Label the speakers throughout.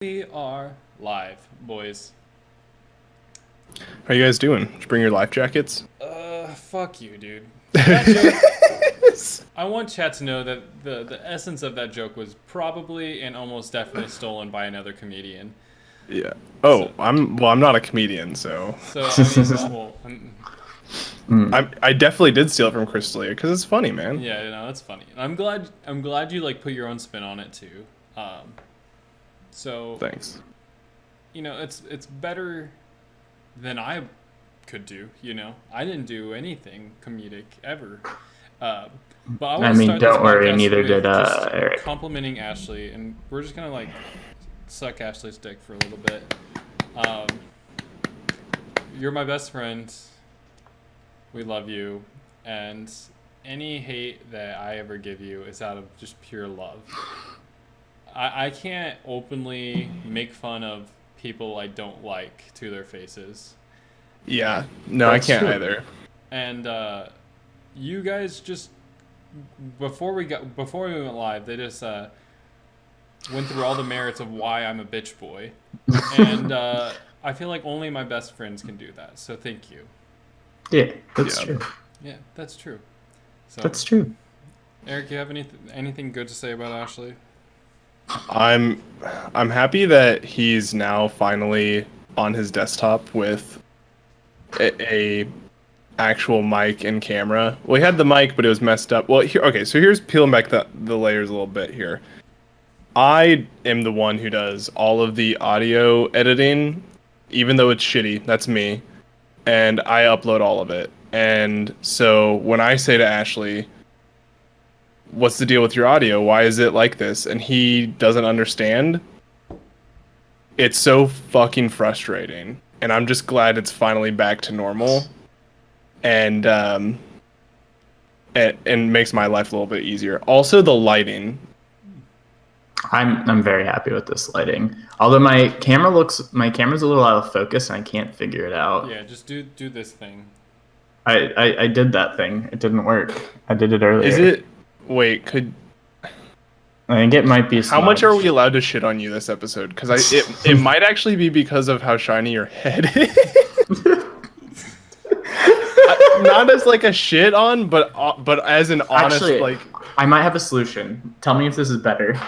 Speaker 1: We are live, boys.
Speaker 2: How you guys doing? Did you bring your life jackets?
Speaker 1: Fuck you, dude. That joke. I want chat to know that the essence of that joke was probably and almost definitely stolen by another comedian.
Speaker 2: Yeah.
Speaker 1: So,
Speaker 2: Oh, I'm not a comedian, so
Speaker 1: so I mean, well,
Speaker 2: I definitely did steal it from Crystalia because it's funny, man.
Speaker 1: yeah, you know, that's funny. I'm glad you like put your own spin on it too. Um, so
Speaker 2: Thanks.
Speaker 1: it's better than I could do. I didn't do anything comedic ever. Uh, but I
Speaker 3: I
Speaker 1: want to
Speaker 3: mean,
Speaker 1: start this
Speaker 3: don't worry,
Speaker 1: podcast
Speaker 3: neither did
Speaker 1: with just
Speaker 3: Eric.
Speaker 1: complimenting Ashley, and we're just gonna like suck Ashley's dick for a little bit. Um, you're my best friend. We love you, and any hate that I ever give you is out of just pure love. I can't openly make fun of people I don't like to their faces,
Speaker 2: Yeah. No, I
Speaker 3: That's
Speaker 2: can't
Speaker 3: true.
Speaker 2: either.
Speaker 1: and you guys just before we went live, they just went through all the merits of why I'm a bitch boy, and I feel like only my best friends can do that. So thank you.
Speaker 3: Yeah, that's
Speaker 2: Yeah.
Speaker 3: true.
Speaker 1: Yeah, that's true. So
Speaker 3: That's true.
Speaker 1: Eric, you have anything good to say about Ashley?
Speaker 2: I'm I'm happy that he's now finally on his desktop with a actual mic and camera. Well, he had the mic, but it was messed up. Well, okay, so here's peeling back the layers a little bit here. I am the one who does all of the audio editing, even though it's shitty. That's me. And I upload all of it. And so when I say to Ashley, "What's the deal with your audio? Why is it like this?" and he doesn't understand, it's so fucking frustrating. And I'm just glad it's finally back to normal. And and makes my life a little bit easier. Also, the lighting.
Speaker 3: I'm very happy with this lighting. Although my camera's a little out of focus and I can't figure it out.
Speaker 1: Yeah, just do this thing.
Speaker 3: I did that thing. It didn't work. I did it earlier.
Speaker 2: Is it? Wait, could
Speaker 3: I think it might be.
Speaker 2: how much are we
Speaker 3: smudged.
Speaker 2: allowed to shit on you this episode? Because it might actually be because of how shiny your head is. Not as like a shit on, but as an honest
Speaker 3: Actually,
Speaker 2: like.
Speaker 3: I might have a solution. Tell me if this is better.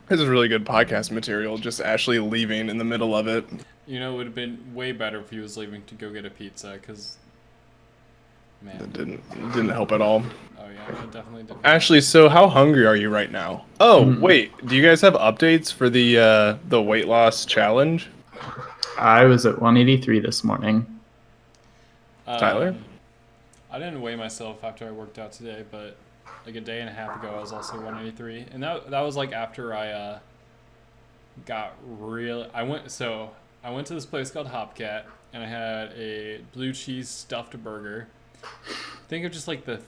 Speaker 2: This is really good podcast material. Just Ashley leaving in the middle of it.
Speaker 1: It would have been way better if he was leaving to go get a pizza, cause man,
Speaker 2: It didn't help at all.
Speaker 1: oh yeah, it definitely did.
Speaker 2: Ashley, so how hungry are you right now? Oh, wait, do you guys have updates for the weight loss challenge?
Speaker 3: I was at 183 this morning.
Speaker 2: Tyler?
Speaker 1: I didn't weigh myself after I worked out today, but like a day and a half ago, I was also 183, and that was like after I got real. I went to this place called Hopcat, and I had a blue cheese stuffed burger. Think of just like the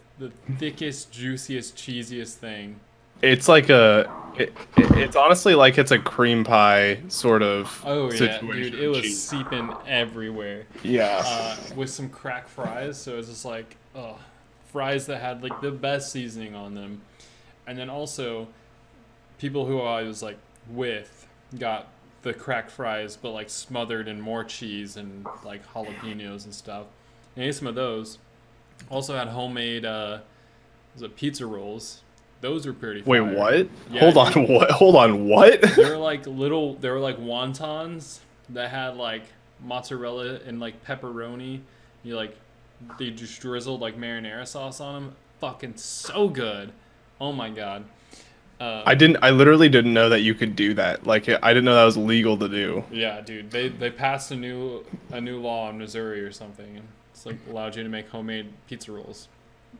Speaker 1: thickest, juiciest, cheesiest thing.
Speaker 2: It's like it's honestly like it's a cream pie sort of
Speaker 1: Oh yeah,
Speaker 2: situation.
Speaker 1: dude, it was
Speaker 2: Cheese.
Speaker 1: seeping everywhere.
Speaker 2: Yeah.
Speaker 1: With some crack fries, so it was just like, fries that had like the best seasoning on them, and then also people who I was like with got the crack fries, but like smothered in more cheese and like jalapenos and stuff. And I ate some of those. Also had homemade was it pizza rolls? Those were pretty.
Speaker 2: Wait,
Speaker 1: fire.
Speaker 2: what?
Speaker 1: Yeah,
Speaker 2: Hold on,
Speaker 1: dude.
Speaker 2: what? Hold on, what?
Speaker 1: They were like wontons that had like mozzarella and like pepperoni. They just drizzled like marinara sauce on them. Fucking so good. Oh my god.
Speaker 2: I literally didn't know that you could do that. Like I didn't know that was legal to do.
Speaker 1: Yeah, dude. They passed a new law in Missouri or something, and it's like allowed you to make homemade pizza rolls.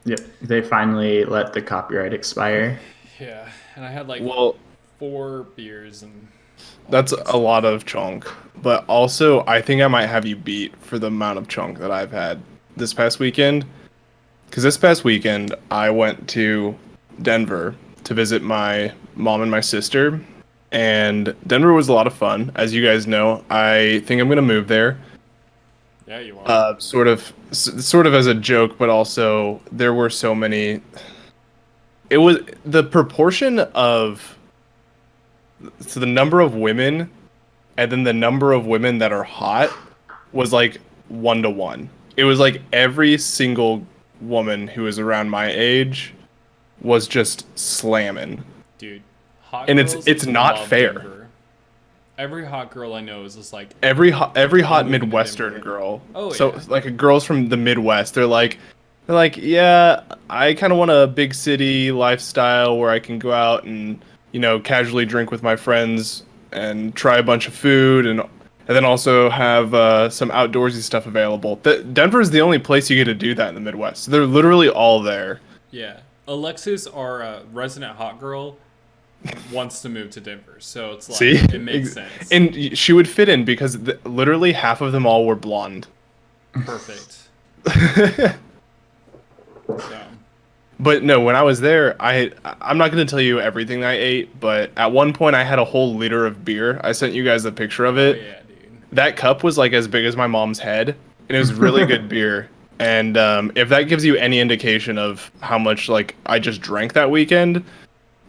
Speaker 3: Yep, they finally let the copyright expire.
Speaker 1: Yeah, and I had like
Speaker 2: Well,
Speaker 1: 4 beers and.
Speaker 2: that's a lot of chunk, but also I think I might have you beat for the amount of chunk that I've had this past weekend. Because this past weekend I went to Denver to visit my mom and my sister, and Denver was a lot of fun. As you guys know, I think I'm gonna move there.
Speaker 1: Yeah, you are.
Speaker 2: Sort of as a joke, but also there were so many. It was the proportion of So the number of women, and then the number of women that are hot, was like 1 to 1. It was like every single woman who was around my age was just slamming,
Speaker 1: Dude, hot
Speaker 2: and
Speaker 1: girls
Speaker 2: it's not
Speaker 1: love
Speaker 2: fair.
Speaker 1: Denver. Every hot girl I know is just like
Speaker 2: Every hot
Speaker 1: moving to
Speaker 2: Midwestern
Speaker 1: Denver.
Speaker 2: girl.
Speaker 1: Oh,
Speaker 2: so
Speaker 1: yeah.
Speaker 2: like girls from the Midwest, they're like, yeah, I kind of want a big city lifestyle where I can go out and casually drink with my friends and try a bunch of food and then also have some outdoorsy stuff available. Denver is the only place you get to do that in the Midwest. So they're literally all there.
Speaker 1: Yeah. Alexis, our resident hot girl, wants to move to Denver. So it's like,
Speaker 2: See,
Speaker 1: it makes sense.
Speaker 2: and she would fit in because literally half of them all were blonde.
Speaker 1: Perfect. So.
Speaker 2: But no, when I was there, I'm not going to tell you everything I ate, but at one point I had a whole liter of beer. I sent you guys a picture of it.
Speaker 1: Oh, yeah, dude.
Speaker 2: That cup was like as big as my mom's head, and it was really good beer. And if that gives you any indication of how much like I just drank that weekend,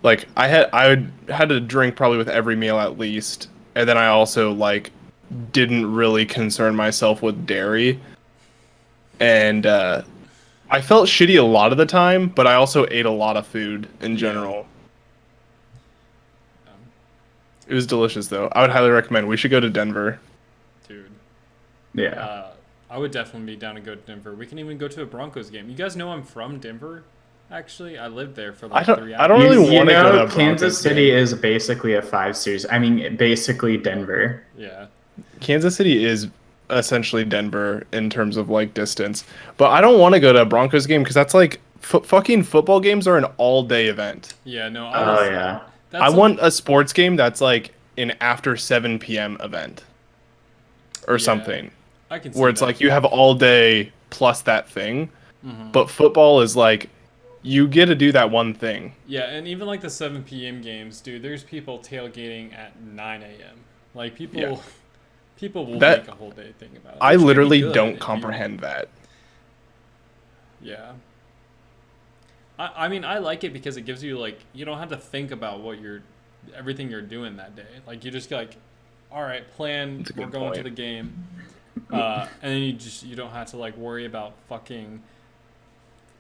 Speaker 2: like I had to drink probably with every meal at least, and then I also like didn't really concern myself with dairy, and I felt shitty a lot of the time, but I also ate a lot of food in general. It was delicious, though. I would highly recommend. We should go to Denver.
Speaker 1: Dude.
Speaker 3: Yeah.
Speaker 1: I would definitely be down to go to Denver. We can even go to a Broncos game. You guys know I'm from Denver? Actually, I lived there for like 3 hours.
Speaker 2: I don't really want to go to a Broncos
Speaker 3: Kansas City
Speaker 2: game.
Speaker 3: is basically a 5 series. I mean, basically Denver.
Speaker 1: Yeah.
Speaker 2: Kansas City is essentially Denver in terms of like distance, but I don't want to go to a Broncos game because that's like fucking football games are an all-day event.
Speaker 1: Yeah, no.
Speaker 3: Yeah.
Speaker 2: I want a sports game that's like an after 7 p.m. event or something.
Speaker 1: I can see
Speaker 2: where it's
Speaker 1: that.
Speaker 2: like you have all day plus that thing,
Speaker 1: Mhm.
Speaker 2: but football is like you get to do that one thing.
Speaker 1: Yeah, and even like the 7 p.m. games, dude, there's people tailgating at 9 a.m. Like people will
Speaker 2: That-
Speaker 1: make a whole day thing about it.
Speaker 2: I
Speaker 1: which can be
Speaker 2: literally
Speaker 1: good
Speaker 2: don't
Speaker 1: if you-
Speaker 2: comprehend that.
Speaker 1: Yeah. I mean, I like it because it gives you like you don't have to think about everything you're doing that day. Like you just like, all right, plan.
Speaker 2: That's a
Speaker 1: We're
Speaker 2: good
Speaker 1: going to
Speaker 2: point.
Speaker 1: the game, and then you don't have to like worry about fucking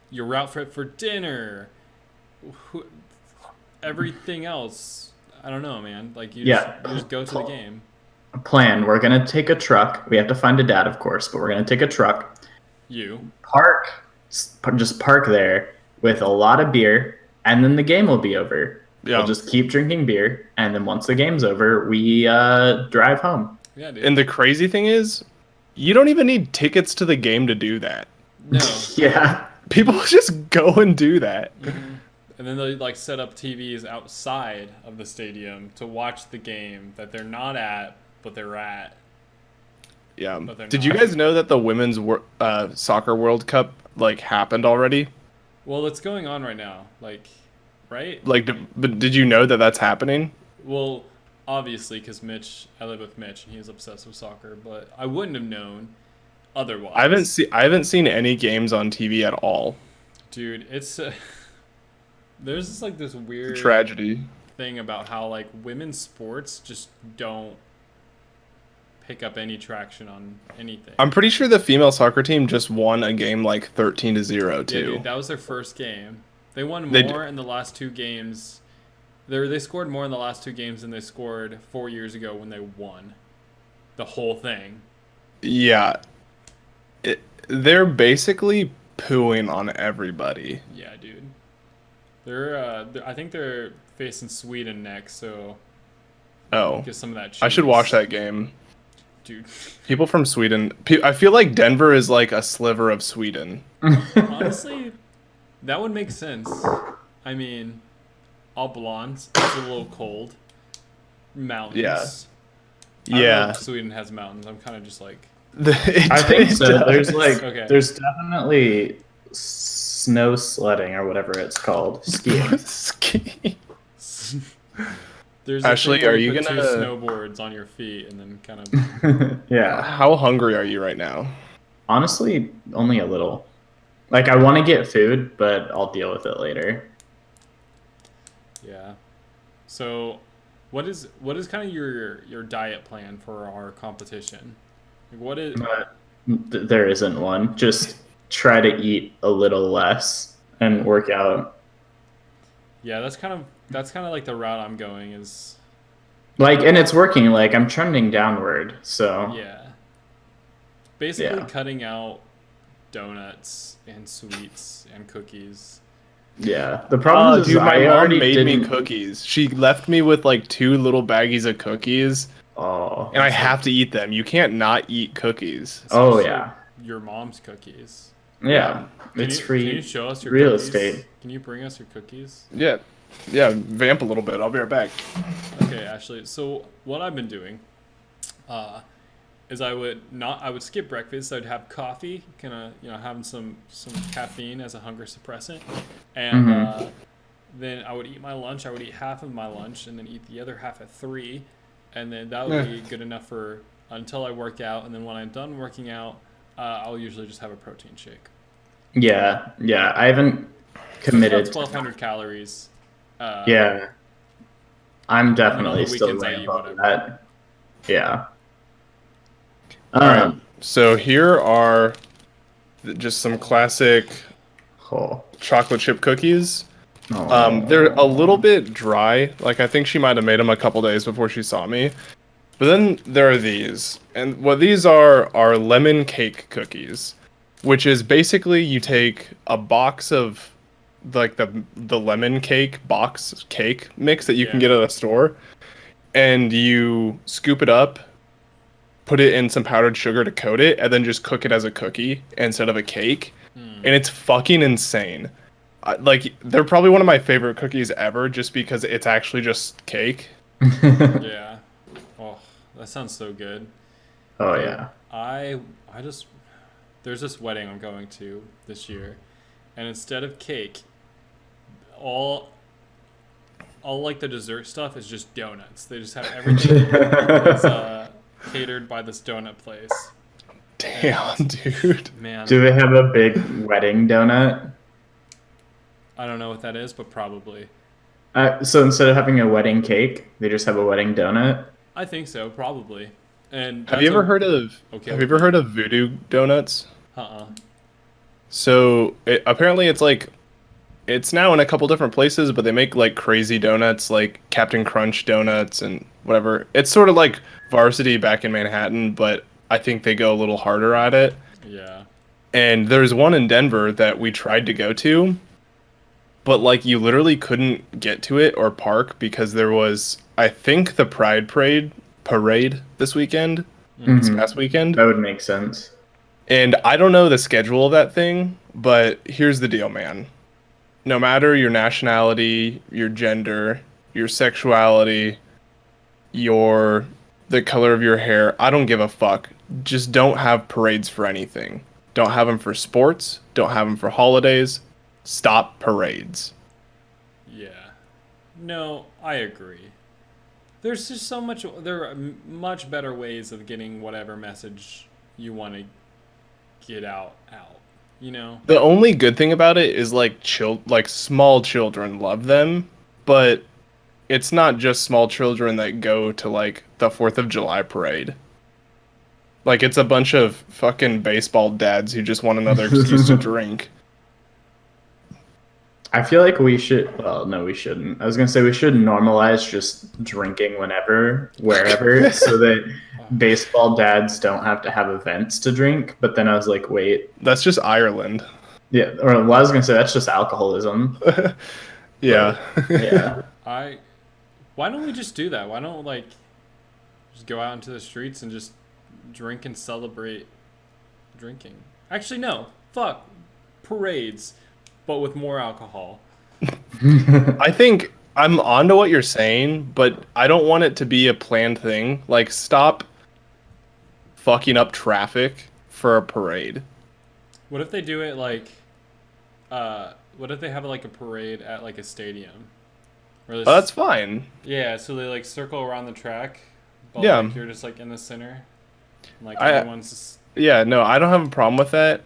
Speaker 1: your route for dinner, everything else. I don't know, man. Like you just go to the game.
Speaker 3: Plan. We're going to take a truck. We have to find a dad, of course, but we're going to take a truck. Just park there with a lot of beer, and then the game will be over.
Speaker 2: Yeah.
Speaker 3: We'll just keep drinking beer, and then once the game's over, we drive home.
Speaker 1: Yeah, dude.
Speaker 2: And the crazy thing is, you don't even need tickets to the game to do that.
Speaker 1: No.
Speaker 3: Yeah.
Speaker 2: People just go and do that.
Speaker 1: Mhm. And then they like set up TVs outside of the stadium to watch the game that they're not at, but they're at.
Speaker 2: Yeah.
Speaker 1: But they're
Speaker 2: Did you
Speaker 1: not.
Speaker 2: guys know that the women's soccer World Cup like happened already?
Speaker 1: Well, it's going on right now, like, right?
Speaker 2: Like, but did you know that that's happening?
Speaker 1: Well, obviously, because I live with Mitch, and he's obsessed with soccer. But I wouldn't have known otherwise.
Speaker 2: I haven't seen any games on TV at all.
Speaker 1: Dude, it's there's just like this weird
Speaker 2: Tragedy.
Speaker 1: thing about how like women's sports just don't pick up any traction on anything.
Speaker 2: I'm pretty sure the female soccer team just won a game like 13-0
Speaker 1: Yeah,
Speaker 2: too.
Speaker 1: dude, that was their first game. They won
Speaker 2: They
Speaker 1: more in the last 2 games. They scored more in the last 2 games than they scored 4 years ago when they won the whole thing.
Speaker 2: Yeah. They're basically pooing on everybody.
Speaker 1: Yeah, dude. I think they're facing Sweden next, so
Speaker 2: Oh,
Speaker 1: get some of that cheese.
Speaker 2: I should watch that game.
Speaker 1: Dude.
Speaker 2: People from Sweden. I feel like Denver is like a sliver of Sweden.
Speaker 1: Honestly, that would make sense. I mean, all blondes. It's a little cold. Mountains.
Speaker 2: Yeah.
Speaker 1: I don't know
Speaker 2: Yeah.
Speaker 1: if Sweden has mountains. I'm kind of just like,
Speaker 3: I think
Speaker 2: It
Speaker 3: so.
Speaker 2: does.
Speaker 1: Okay.
Speaker 3: There's definitely snow sledding or whatever it's called, skiing.
Speaker 2: Ski.
Speaker 1: there's
Speaker 2: Ashley,
Speaker 1: a thing where
Speaker 2: are you
Speaker 1: put
Speaker 2: gonna-
Speaker 1: 2 snowboards on your feet and then kind of.
Speaker 3: Yeah.
Speaker 2: How hungry are you right now?
Speaker 3: Honestly, only a little. Like I want to get food, but I'll deal with it later.
Speaker 1: Yeah. So, what is kind of your diet plan for our competition? Like, what is
Speaker 3: But there isn't one. Just try to eat a little less and work out.
Speaker 1: Yeah, that's kind of like the route I'm going is
Speaker 3: Like, and it's working. Like, I'm trending downward. So,
Speaker 1: yeah. Basically
Speaker 3: yeah.
Speaker 1: cutting out donuts and sweets and cookies.
Speaker 3: Yeah. The problem is
Speaker 2: Dude, my
Speaker 3: I
Speaker 2: mom
Speaker 3: already
Speaker 2: made me
Speaker 3: didn't.
Speaker 2: cookies. She left me with like 2 little baggies of cookies,
Speaker 3: Oh.
Speaker 2: and I
Speaker 1: It's like
Speaker 2: have to eat them. You can't not eat cookies.
Speaker 3: Oh,
Speaker 1: especially
Speaker 3: yeah.
Speaker 1: your mom's cookies.
Speaker 3: Yeah.
Speaker 1: Can
Speaker 3: It's
Speaker 1: you
Speaker 3: free
Speaker 1: show us your
Speaker 3: real
Speaker 1: cookies?
Speaker 3: estate.
Speaker 1: Can you bring us your cookies?
Speaker 2: Yeah, yeah. Vamp a little bit. I'll be right back.
Speaker 1: Okay, Ashley. So what I've been doing, is I would skip breakfast. I'd have coffee, kind of having some caffeine as a hunger suppressant, and
Speaker 3: Mm-hmm.
Speaker 1: then I would eat my lunch. I would eat half of my lunch and then eat the other half at 3, and then that would
Speaker 2: Yeah.
Speaker 1: be good enough for until I work out. And then when I'm done working out, I'll usually just have a protein shake.
Speaker 3: Yeah. Yeah. I haven't
Speaker 1: So it's about
Speaker 3: committed.
Speaker 1: 1,200 calories.
Speaker 3: Yeah. I'm
Speaker 1: And then on
Speaker 3: definitely
Speaker 1: the
Speaker 3: still
Speaker 1: weekends I
Speaker 3: way
Speaker 1: eat
Speaker 3: above
Speaker 1: whatever.
Speaker 3: that. Yeah.
Speaker 2: All right.
Speaker 3: Um.
Speaker 2: So here are just some classic
Speaker 3: Oh.
Speaker 2: chocolate chip cookies.
Speaker 3: Oh.
Speaker 2: They're a little bit dry. Like I think she might have made them a couple days before she saw me. But then there are these, and what these are lemon cake cookies, which is basically you take a box of like the lemon cake box cake mix that you can
Speaker 1: Yeah.
Speaker 2: get at a store, and you scoop it up, put it in some powdered sugar to coat it, and then just cook it as a cookie instead of a cake.
Speaker 1: Hmm.
Speaker 2: And it's fucking insane. Like they're probably one of my favorite cookies ever, just because it's actually just cake.
Speaker 1: Yeah. Oh, that sounds so good.
Speaker 3: Oh
Speaker 1: Dude,
Speaker 3: yeah.
Speaker 1: I just there's this wedding I'm going to this year, and instead of cake, all like the dessert stuff is just donuts. They just have everything is catered by this donut place.
Speaker 2: Damn, dude.
Speaker 1: Man,
Speaker 3: Do they have a big wedding donut?
Speaker 1: I don't know what that is, but probably.
Speaker 3: So instead of having a wedding cake, they just have a wedding donut.
Speaker 1: I think so, probably. And
Speaker 2: Have you ever heard of
Speaker 1: Okay,
Speaker 2: Have you ever heard of Voodoo Donuts?
Speaker 1: Uh-uh.
Speaker 2: So apparently it's now in a couple different places, but they make like crazy donuts, like Captain Crunch donuts and whatever. It's sort of like Varsity back in Manhattan, but I think they go a little harder at it.
Speaker 1: Yeah.
Speaker 2: And there's one in Denver that we tried to go to, but like you literally couldn't get to it or park because there was, I think, the parade this weekend, this
Speaker 3: Mhm.
Speaker 2: past weekend.
Speaker 3: That would make sense.
Speaker 2: And I don't know the schedule of that thing, but here's the deal, man. No matter your nationality, your gender, your sexuality, the color of your hair, I don't give a fuck. Just don't have parades for anything. Don't have them for sports, don't have them for holidays. Stop parades.
Speaker 1: Yeah. No, I agree. There's just so much. There are much better ways of getting whatever message you want to get out. You know.
Speaker 2: The only good thing about it is like small children love them, but it's not just small children that go to like the 4th of July parade. Like it's a bunch of fucking baseball dads who just want another excuse to drink.
Speaker 3: I feel like we should. Well, no, we shouldn't. I was gonna say we should normalize just drinking whenever, wherever, so that baseball dads don't have to have events to drink. But then I was like, wait,
Speaker 2: That's just Ireland.
Speaker 3: yeah. Or well, I was gonna say that's just alcoholism.
Speaker 2: Yeah.
Speaker 3: Yeah.
Speaker 1: Why don't we just do that? Why don't just go out into the streets and just drink and celebrate drinking? Actually, no. Fuck parades, but with more alcohol.
Speaker 2: I think I'm onto what you're saying, but I don't want it to be a planned thing. Like stop fucking up traffic for a parade.
Speaker 1: What if they do it what if they have like a parade at like a stadium? Where
Speaker 2: Oh, that's fine.
Speaker 1: yeah, so they like circle around the track, but
Speaker 2: Yeah.
Speaker 1: like you're just like in the center. And, like
Speaker 2: I-
Speaker 1: everyone's just,
Speaker 2: Yeah, no, I don't have a problem with that.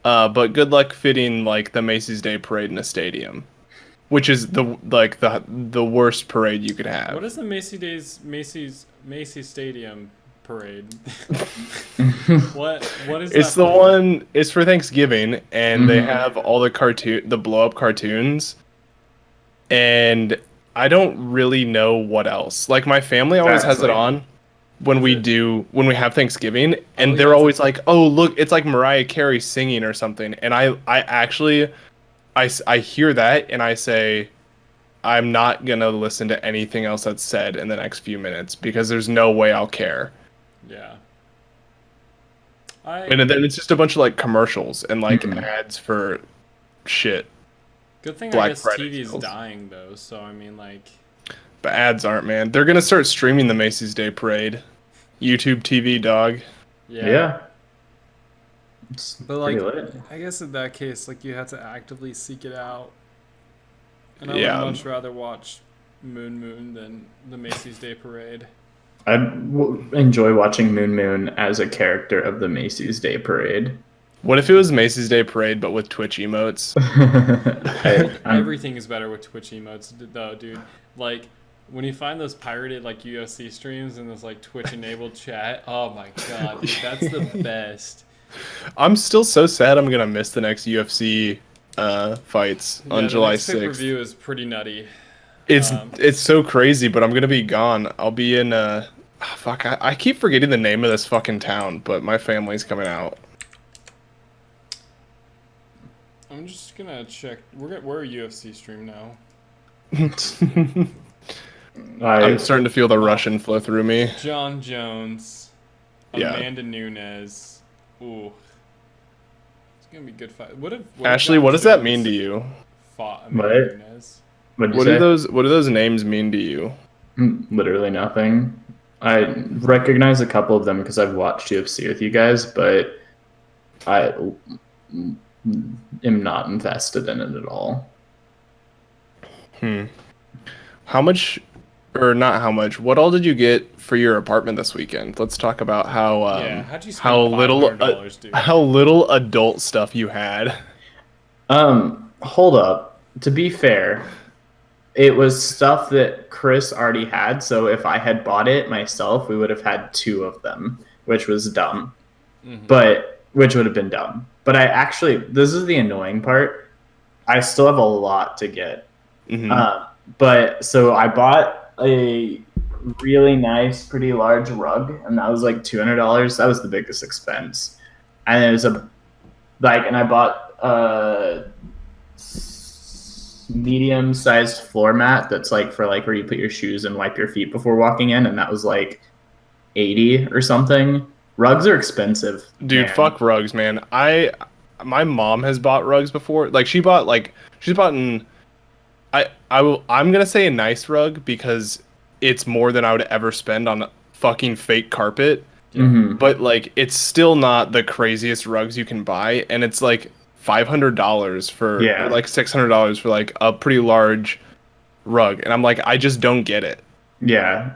Speaker 2: But good luck fitting like the Macy's Day Parade in a stadium. which is the worst parade you could have.
Speaker 1: What is the Macy's Stadium parade? What is
Speaker 2: It's
Speaker 1: that
Speaker 2: the
Speaker 1: for?
Speaker 2: one. It's for Thanksgiving, and they
Speaker 3: Mhm.
Speaker 2: have all the blow up cartoons, and I don't really know what else. Like my family always
Speaker 3: That's
Speaker 2: has it
Speaker 3: like
Speaker 2: on when
Speaker 1: Is
Speaker 2: we
Speaker 1: it?
Speaker 2: have Thanksgiving,
Speaker 1: Oh
Speaker 2: and
Speaker 1: yeah,
Speaker 2: they're
Speaker 1: it's
Speaker 2: always like, "Oh, look, it's like Mariah Carey singing or something." And I actually, I hear that and I say, I'm not gonna listen to anything else that's said in the next few minutes because there's no way I'll care.
Speaker 1: yeah. I
Speaker 2: And then it's just a bunch of like commercials and like
Speaker 3: Mhm.
Speaker 2: ads for shit.
Speaker 1: Good thing I
Speaker 2: Black
Speaker 1: guess
Speaker 2: Friday
Speaker 1: TV's
Speaker 2: deals.
Speaker 1: dying though, so I mean like
Speaker 2: But ads aren't, man. They're gonna start streaming the Macy's Day Parade. YouTube TV, dog.
Speaker 1: yeah.
Speaker 3: Yeah, it's
Speaker 1: But
Speaker 3: pretty
Speaker 1: like
Speaker 3: lit.
Speaker 1: I guess in that case like you have to actively seek it out. And I would
Speaker 2: Yeah.
Speaker 1: much rather watch Moon than the Macy's Day Parade.
Speaker 3: I enjoy watching Moon Moon as a character of the Macy's Day Parade.
Speaker 2: What if it was Macy's Day Parade but with Twitch emotes?
Speaker 3: I'm
Speaker 1: Everything is better with Twitch emotes though, dude. Like when you find those pirated like UFC streams and this like Twitch enabled chat, oh my god, dude, that's the best.
Speaker 2: I'm still so sad I'm gonna miss the next UFC fights
Speaker 1: Yeah,
Speaker 2: on
Speaker 1: the
Speaker 2: July
Speaker 1: next pay per
Speaker 2: 6th.
Speaker 1: view is pretty nutty.
Speaker 2: It's
Speaker 1: Um,
Speaker 2: it's so crazy, but I'm gonna be gone. I'll be in fuck, I keep forgetting the name of this fucking town, but my family's coming out.
Speaker 1: I'm just gonna check. We're a UFC stream now.
Speaker 2: I'm
Speaker 3: I
Speaker 2: starting to feel the Russian flow through me.
Speaker 1: John Jones,
Speaker 2: Yeah.
Speaker 1: Amanda Nunes. Ooh, it's gonna be a good fight. What if
Speaker 2: Ashley,
Speaker 1: John
Speaker 2: what does that mean
Speaker 1: Jones
Speaker 2: to you?
Speaker 1: fought
Speaker 3: What?
Speaker 1: Amanda Nunes?
Speaker 3: What'd you say?
Speaker 2: What do those names mean to you?
Speaker 3: Literally nothing. I recognize a couple of them because I've watched UFC with you guys, but I am not invested in it at all.
Speaker 2: Hmm. How much or not how much? What all did you get for your apartment this weekend? Let's talk about
Speaker 1: Yeah, how'd you
Speaker 2: how
Speaker 1: spend $500, dude?
Speaker 2: how little adult stuff you had.
Speaker 3: Hold up. To be fair, it was stuff that Chris already had, so if I had bought it myself, we would have had two of them, which was dumb.
Speaker 1: Mhm.
Speaker 3: But which would have been dumb. But I actually, this is the annoying part. I still have a lot to get.
Speaker 2: Hmm.
Speaker 3: But so I bought a really nice, pretty large rug, and that was like $200. That was the biggest expense. And it was and I bought a medium-sized floor mat that's like for like where you put your shoes and wipe your feet before walking in, and that was like 80 or something. Rugs are expensive,
Speaker 2: Dude,
Speaker 3: man.
Speaker 2: fuck rugs, man. My mom has bought rugs before. Like she's bought an I'm gonna say a nice rug because it's more than I would ever spend on fucking fake carpet.
Speaker 3: Mhm.
Speaker 2: But like it's still not the craziest rugs you can buy, and it's like $500 for or
Speaker 3: Yeah.
Speaker 2: like $600 for like a pretty large rug, and I'm like, I just don't get it.
Speaker 3: Yeah.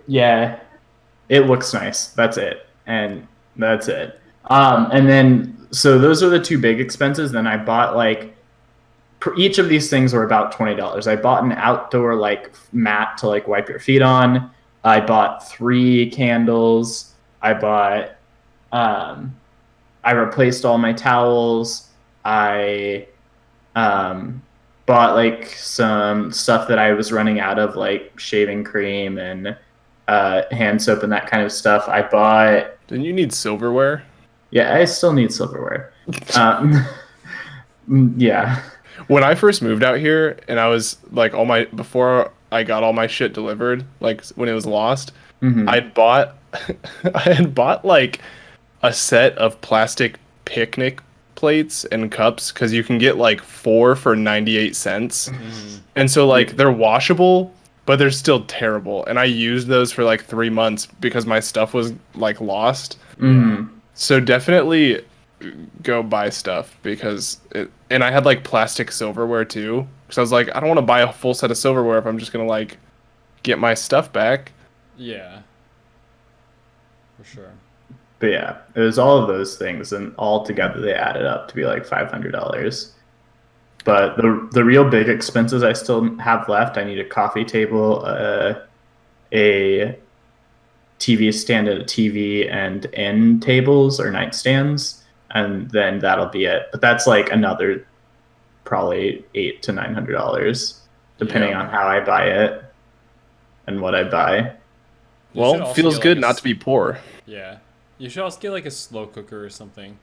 Speaker 3: Yeah. It looks nice. That's it. And that's it. And then, so those are the two big expenses. Then I bought like, each of these things were about $20. I bought an outdoor like mat to like wipe your feet on. I bought 3 candles. I replaced all my towels. I bought like some stuff that I was running out of, like shaving cream and hand soap and that kind of stuff. I bought.
Speaker 2: Didn't you need silverware?
Speaker 3: Yeah, I still need silverware. Yeah.
Speaker 2: When I first moved out here, and I was like before I got all my shit delivered, like when it was lost,
Speaker 3: Mhm.
Speaker 2: I'd bought I had bought like a set of plastic picnic plates and cups because you can get like 4 for 98 cents.
Speaker 1: Mhm.
Speaker 2: And so like they're washable, but they're still terrible. And I used those for like 3 months because my stuff was like lost.
Speaker 3: Mhm.
Speaker 2: So definitely go buy stuff because and I had like plastic silverware too. So I was like, I don't want to buy a full set of silverware if I'm just gonna like get my stuff back.
Speaker 1: Yeah. For sure.
Speaker 3: But yeah, it was all of those things, and all together they added up to be like $500. But the real big expenses I still have left, I need a coffee table, a TV stand at a TV, and end tables or nightstands, and then that'll be it. But that's like another probably $800 to $900, depending
Speaker 2: Yeah.
Speaker 3: on how I buy it and what I buy.
Speaker 1: You should
Speaker 2: Well,
Speaker 1: also
Speaker 2: feels
Speaker 1: get,
Speaker 2: good
Speaker 1: like,
Speaker 2: not to be poor.
Speaker 1: Yeah. You should also get like a slow cooker or something.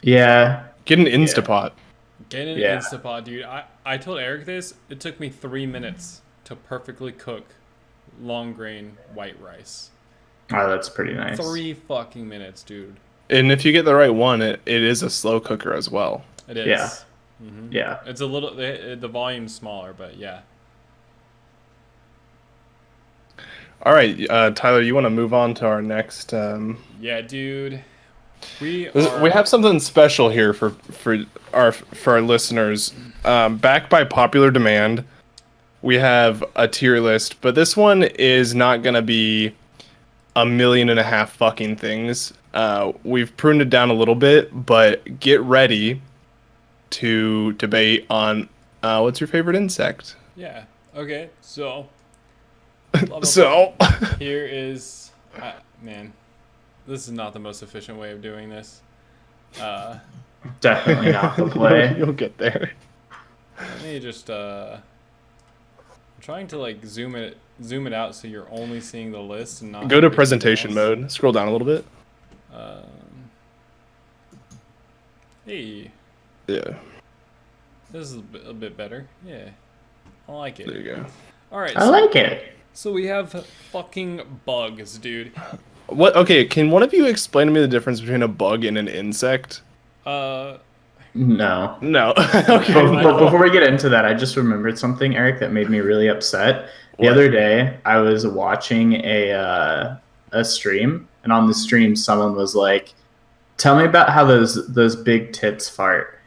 Speaker 3: Yeah,
Speaker 2: Get an Instapot.
Speaker 1: Get an
Speaker 3: Yeah.
Speaker 1: Instapot, dude. I told Eric this. It took me 3 minutes to perfectly cook long grain white rice.
Speaker 3: oh, that's pretty nice.
Speaker 1: 3 fucking minutes, dude.
Speaker 2: And if you get the right one, it is a slow cooker as well.
Speaker 1: It is.
Speaker 3: Yeah.
Speaker 1: Mhm.
Speaker 3: Yeah.
Speaker 1: It's a little the volume's smaller, but yeah.
Speaker 2: All right, Tyler, you want to move on to our next?
Speaker 1: Yeah, dude. We
Speaker 2: We have something special here for our listeners. Backed by popular demand, we have a tier list, but this one is not gonna be 1.5 million fucking things. We've pruned it down a little bit, but get ready to debate on what's your favorite insect.
Speaker 1: Yeah. Okay. So blah, blah, blah.
Speaker 2: So
Speaker 1: Here is man. This is not the most efficient way of doing this.
Speaker 3: Definitely not the play.
Speaker 2: you'll get there.
Speaker 1: Let me just I'm trying to like zoom it out so you're only seeing the list and not
Speaker 2: Go to
Speaker 1: everything
Speaker 2: presentation
Speaker 1: else.
Speaker 2: mode. Scroll down a little bit.
Speaker 1: Hey,
Speaker 2: Yeah,
Speaker 1: this is a bit better. Yeah, I like
Speaker 2: there
Speaker 1: it.
Speaker 2: you go.
Speaker 1: All right,
Speaker 3: I like it.
Speaker 1: so we have fucking bugs, dude.
Speaker 2: What? Okay, can one of you explain to me the difference between a bug and an insect?
Speaker 1: Uh,
Speaker 3: No.
Speaker 2: No. Okay.
Speaker 3: But before we get into that, I just remembered something, Eric, that made me really upset. The
Speaker 2: What?
Speaker 3: other day, I was watching a stream, and on the stream, someone was like, "Tell me about how those big tits fart,"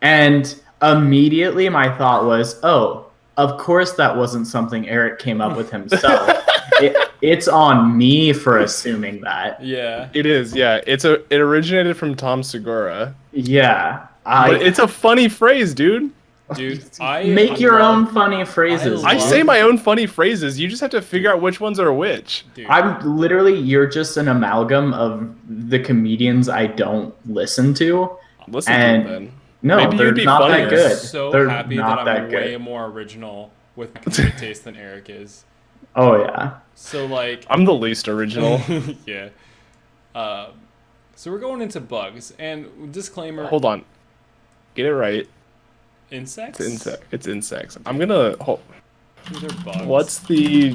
Speaker 3: and immediately my thought was, "Oh, of course that wasn't something Eric came up with himself. It's on me for assuming that."
Speaker 1: yeah,
Speaker 2: It is. Yeah. It originated from Tom Segura.
Speaker 3: Yeah,
Speaker 2: But it's a funny phrase, dude.
Speaker 1: dude.
Speaker 3: make your
Speaker 1: love-
Speaker 3: own funny phrases.
Speaker 1: I
Speaker 2: I
Speaker 3: dude.
Speaker 2: say my own funny phrases. You just have to figure out which ones are which.
Speaker 1: Dude,
Speaker 3: You're just an amalgam of the comedians I don't listen to.
Speaker 2: Listen
Speaker 3: And-
Speaker 2: to it then.
Speaker 3: No,
Speaker 2: Maybe
Speaker 3: they're
Speaker 2: you'd be
Speaker 3: not
Speaker 2: funnier.
Speaker 3: that good.
Speaker 1: so
Speaker 3: They're
Speaker 1: happy
Speaker 3: not
Speaker 1: that I'm
Speaker 3: that
Speaker 1: way
Speaker 3: good.
Speaker 1: more original with my comedic taste than Eric is.
Speaker 3: Oh yeah.
Speaker 1: So like,
Speaker 2: I'm the least original.
Speaker 1: yeah. So we're going into bugs, and disclaimer:
Speaker 2: Hold on. Get it right.
Speaker 1: insects.
Speaker 2: It's insects. I'm gonna.
Speaker 1: These are bugs.
Speaker 2: What's the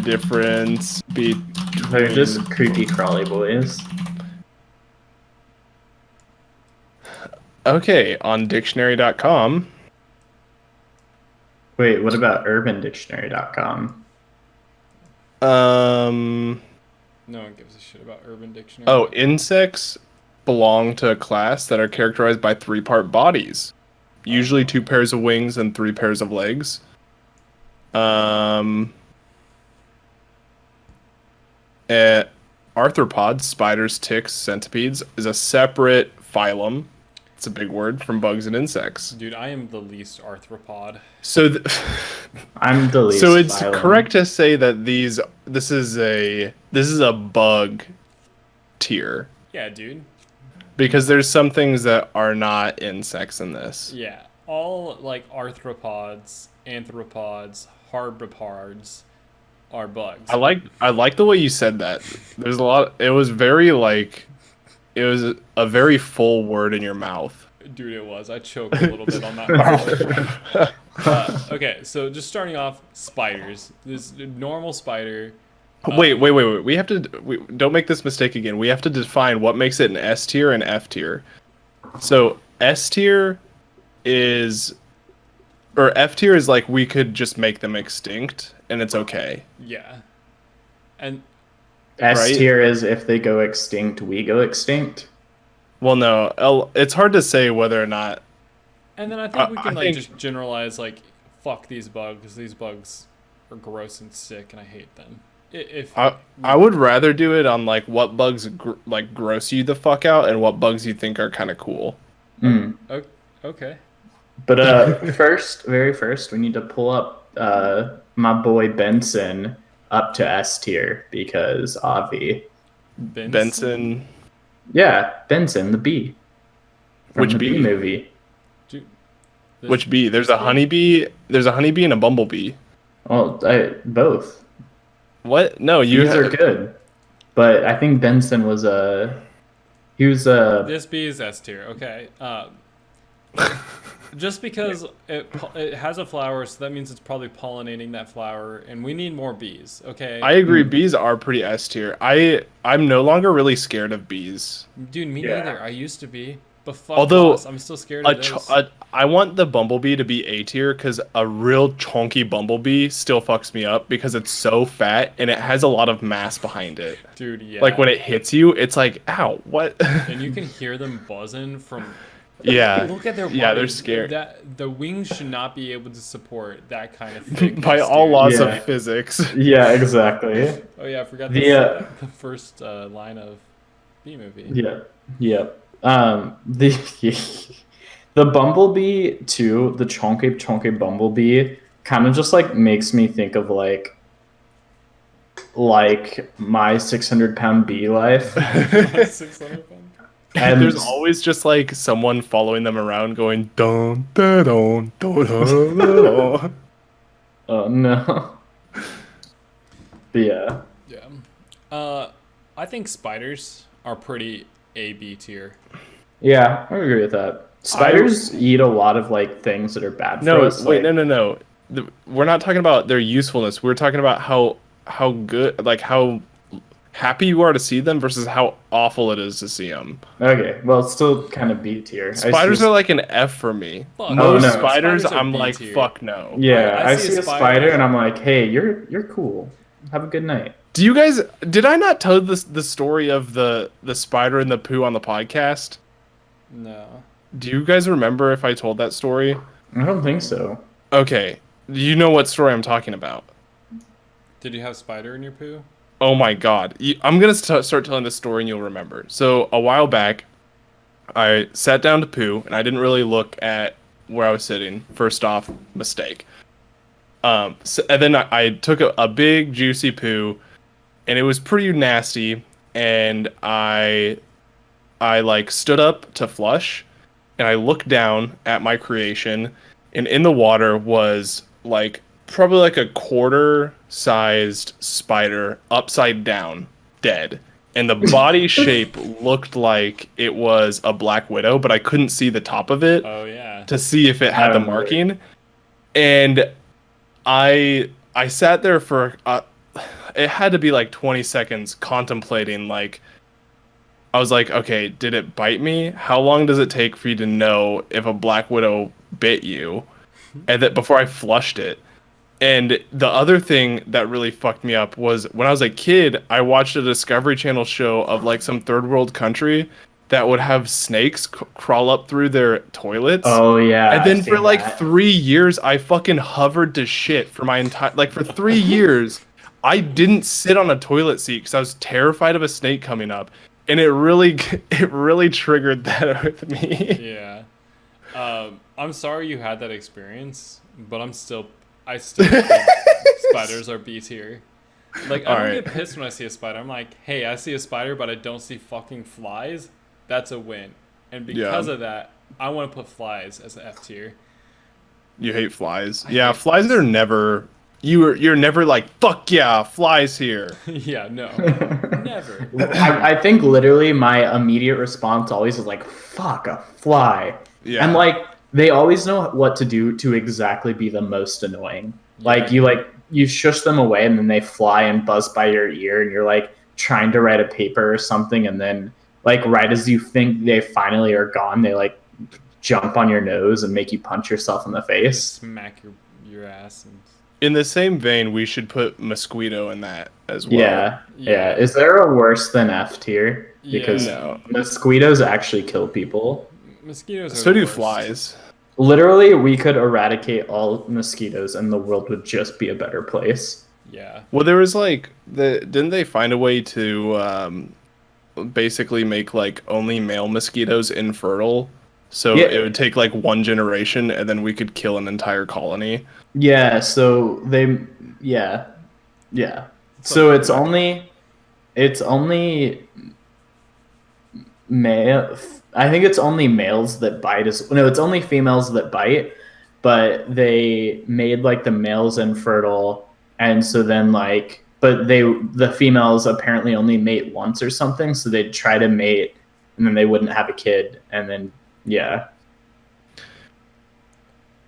Speaker 2: difference between?
Speaker 3: They're just creepy crawly boys.
Speaker 2: Okay, on dictionary.com.
Speaker 3: Wait, what about urbandictionary.com?
Speaker 1: No one gives a shit about Urban Dictionary.
Speaker 2: Oh, insects belong to a class that are characterized by 3-part bodies, usually 2 pairs of wings and 3 pairs of legs. Arthropods, spiders, ticks, centipedes, is a separate phylum. It's a big word from bugs and insects.
Speaker 1: Dude, I am the least arthropod.
Speaker 2: So,
Speaker 3: I'm the least.
Speaker 2: so it's
Speaker 3: violent.
Speaker 2: correct to say that this is a bug tier.
Speaker 1: Yeah, dude.
Speaker 2: Because there's some things that are not insects in this.
Speaker 1: Yeah, all like arthropods, anthropods, harbopods are bugs.
Speaker 2: I like the way you said that. There's a lot. It was very it was a very full word in your mouth.
Speaker 1: Dude, it was. I choked a little bit on that. Okay, so just starting off, spiders. This normal spider.
Speaker 2: Wait. Don't make this mistake again. We have to define what makes it an S tier and F tier. So S tier is, or F tier is like we could just make them extinct and it's okay.
Speaker 1: Yeah, and
Speaker 3: S
Speaker 2: right?
Speaker 3: tier is if they go extinct, we go extinct.
Speaker 2: Well, no, it's hard to say whether or not.
Speaker 1: then I think we can
Speaker 2: I think-
Speaker 1: just generalize like, fuck these bugs. These bugs are gross and sick, and I hate them. If
Speaker 2: I would rather do it on like what bugs gross you the fuck out and what bugs you think are kind of cool.
Speaker 3: Mm.
Speaker 1: Okay.
Speaker 3: But very first, we need to pull up my boy Benson up to S tier because Avi.
Speaker 1: Benson?
Speaker 2: Benson.
Speaker 3: Yeah, Benson, the bee from
Speaker 2: Which
Speaker 3: the Bee
Speaker 2: bee?
Speaker 3: movie.
Speaker 1: Dude,
Speaker 2: Which bee? There's
Speaker 1: this
Speaker 2: a honeybee. There's a honeybee and a bumblebee.
Speaker 3: Well, both.
Speaker 2: What? No,
Speaker 3: Bees are good, but I think Benson was a he was a
Speaker 1: This bee is S tier. Okay. Just because it has a flower, so that means it's probably pollinating that flower, and we need more bees. Okay.
Speaker 2: I agree. Bees are pretty S tier. I'm no longer really scared of bees.
Speaker 1: Dude, me
Speaker 3: Yeah.
Speaker 1: neither. I used to be, but fuck
Speaker 2: Although
Speaker 1: boss, I'm still scared of this.
Speaker 2: I want the bumblebee to be A tier because a real chunky bumblebee still fucks me up because it's so fat and it has a lot of mass behind it.
Speaker 1: Dude, yeah.
Speaker 2: Like when it hits you, it's like, ow, what?
Speaker 1: And you can hear them buzzing from.
Speaker 2: Yeah.
Speaker 1: Look at their bodies.
Speaker 2: Yeah, they're scared.
Speaker 1: That the wings should not be able to support that kind of thickness.
Speaker 2: By all
Speaker 1: dude.
Speaker 2: laws
Speaker 3: Yeah.
Speaker 2: of physics.
Speaker 3: yeah, exactly.
Speaker 1: Oh yeah, I forgot
Speaker 3: The,
Speaker 1: the first line of B movie.
Speaker 3: Yeah, yeah. The the bumblebee too, the chonky bumblebee, kind of just like makes me think of like my 600-pound bee life.
Speaker 1: 600 pounds.
Speaker 3: And
Speaker 2: There's always just like someone following them around going dun dun dun dun dun. Dun.
Speaker 3: oh no. But yeah.
Speaker 1: Yeah. I think spiders are pretty A B tier.
Speaker 3: Yeah, I agree with that. Spiders eat a lot of like things that are bad for
Speaker 2: No,
Speaker 3: us.
Speaker 2: wait,
Speaker 3: like,
Speaker 2: no. We're not talking about their usefulness. We're talking about how good, like how happy you are to see them versus how awful it is to see them.
Speaker 3: Okay, well, it's still kind of B tier.
Speaker 2: Spiders are like an F for me.
Speaker 1: Fuck.
Speaker 2: Most
Speaker 3: no.
Speaker 2: spiders,
Speaker 1: Spiders are
Speaker 2: I'm
Speaker 1: B
Speaker 2: like,
Speaker 1: tier.
Speaker 2: fuck no.
Speaker 3: Yeah,
Speaker 1: I
Speaker 3: I
Speaker 1: see
Speaker 3: see
Speaker 1: a
Speaker 3: a
Speaker 1: spider-
Speaker 3: spider and I'm like, hey, you're cool. Have a good night.
Speaker 2: Do you guys? Did I not tell the story of the spider and the poo on the podcast?
Speaker 1: No.
Speaker 2: Do you guys remember if I told that story?
Speaker 3: I don't think so.
Speaker 2: Okay, you know what story I'm talking about.
Speaker 1: Did you have spider in your poo?
Speaker 2: Oh my god. I'm going to start telling this story and you'll remember. So, a while back, I sat down to poo and I didn't really look at where I was sitting. First off, mistake. And then I took a big, juicy poo and it was pretty nasty. And I like stood up to flush and I looked down at my creation and in the water was like probably like a quarter sized spider upside down, dead. And the body shape looked like it was a black widow, but I couldn't see the top of it
Speaker 1: Oh yeah.
Speaker 2: to see if it had the marking. And I sat there for it had to be like 20 seconds contemplating, like I was like, okay, did it bite me? How long does it take for you to know if a black widow bit you? And that before I flushed it. And the other thing that really fucked me up was when I was a kid, I watched a Discovery Channel show of like some third world country that would have snakes crawl up through their toilets.
Speaker 3: Oh yeah.
Speaker 2: And then
Speaker 3: I've
Speaker 2: for
Speaker 3: seen
Speaker 2: like
Speaker 3: that.
Speaker 2: 3 years, I fucking hovered to shit for my entire, like for 3 years, I didn't sit on a toilet seat because I was terrified of a snake coming up. And it really triggered that with me.
Speaker 1: Yeah. I'm sorry you had that experience, but I still think spiders are B tier. Like, I don't
Speaker 2: Alright.
Speaker 1: get pissed when I see a spider. I'm like, hey, I see a spider, but I don't see fucking flies. That's a win. And because
Speaker 2: Yeah.
Speaker 1: of that, I want to put flies as an F tier.
Speaker 2: You hate flies.
Speaker 1: I
Speaker 2: Yeah,
Speaker 1: hate
Speaker 2: flies
Speaker 1: flies.
Speaker 2: are never. You're never like, fuck yeah, flies here.
Speaker 1: Yeah, no. Never.
Speaker 3: I think literally my immediate response always is like, fuck, a fly.
Speaker 2: Yeah.
Speaker 3: And like they always know what to do to exactly be the most annoying. Like
Speaker 1: Yeah.
Speaker 3: you shush them away and then they fly and buzz by your ear and you're like trying to write a paper or something and then like right as you think they finally are gone, they like jump on your nose and make you punch yourself in the face.
Speaker 1: Smack your ass. And
Speaker 2: In the same vein, we should put mosquito in that as well.
Speaker 3: Yeah.
Speaker 1: Yeah.
Speaker 3: Is there a worse than F tier? Because
Speaker 1: Yeah.
Speaker 2: No.
Speaker 3: mosquitoes actually kill people.
Speaker 1: Mosquitoes are
Speaker 2: So
Speaker 1: the
Speaker 2: do
Speaker 1: worst.
Speaker 2: flies.
Speaker 3: Literally, we could eradicate all mosquitoes and the world would just be a better place.
Speaker 1: Yeah.
Speaker 2: Well, there was like didn't they find a way to basically make like only male mosquitoes infertile So
Speaker 3: Yeah.
Speaker 2: it would take like one generation, and then we could kill an entire colony.
Speaker 3: Yeah, so yeah. So it's only male. I think it's only males that bite. No, it's only females that bite. But they made like the males infertile, and so then but the females apparently only mate once or something. So they'd try to mate, and then they wouldn't have a kid, and then yeah.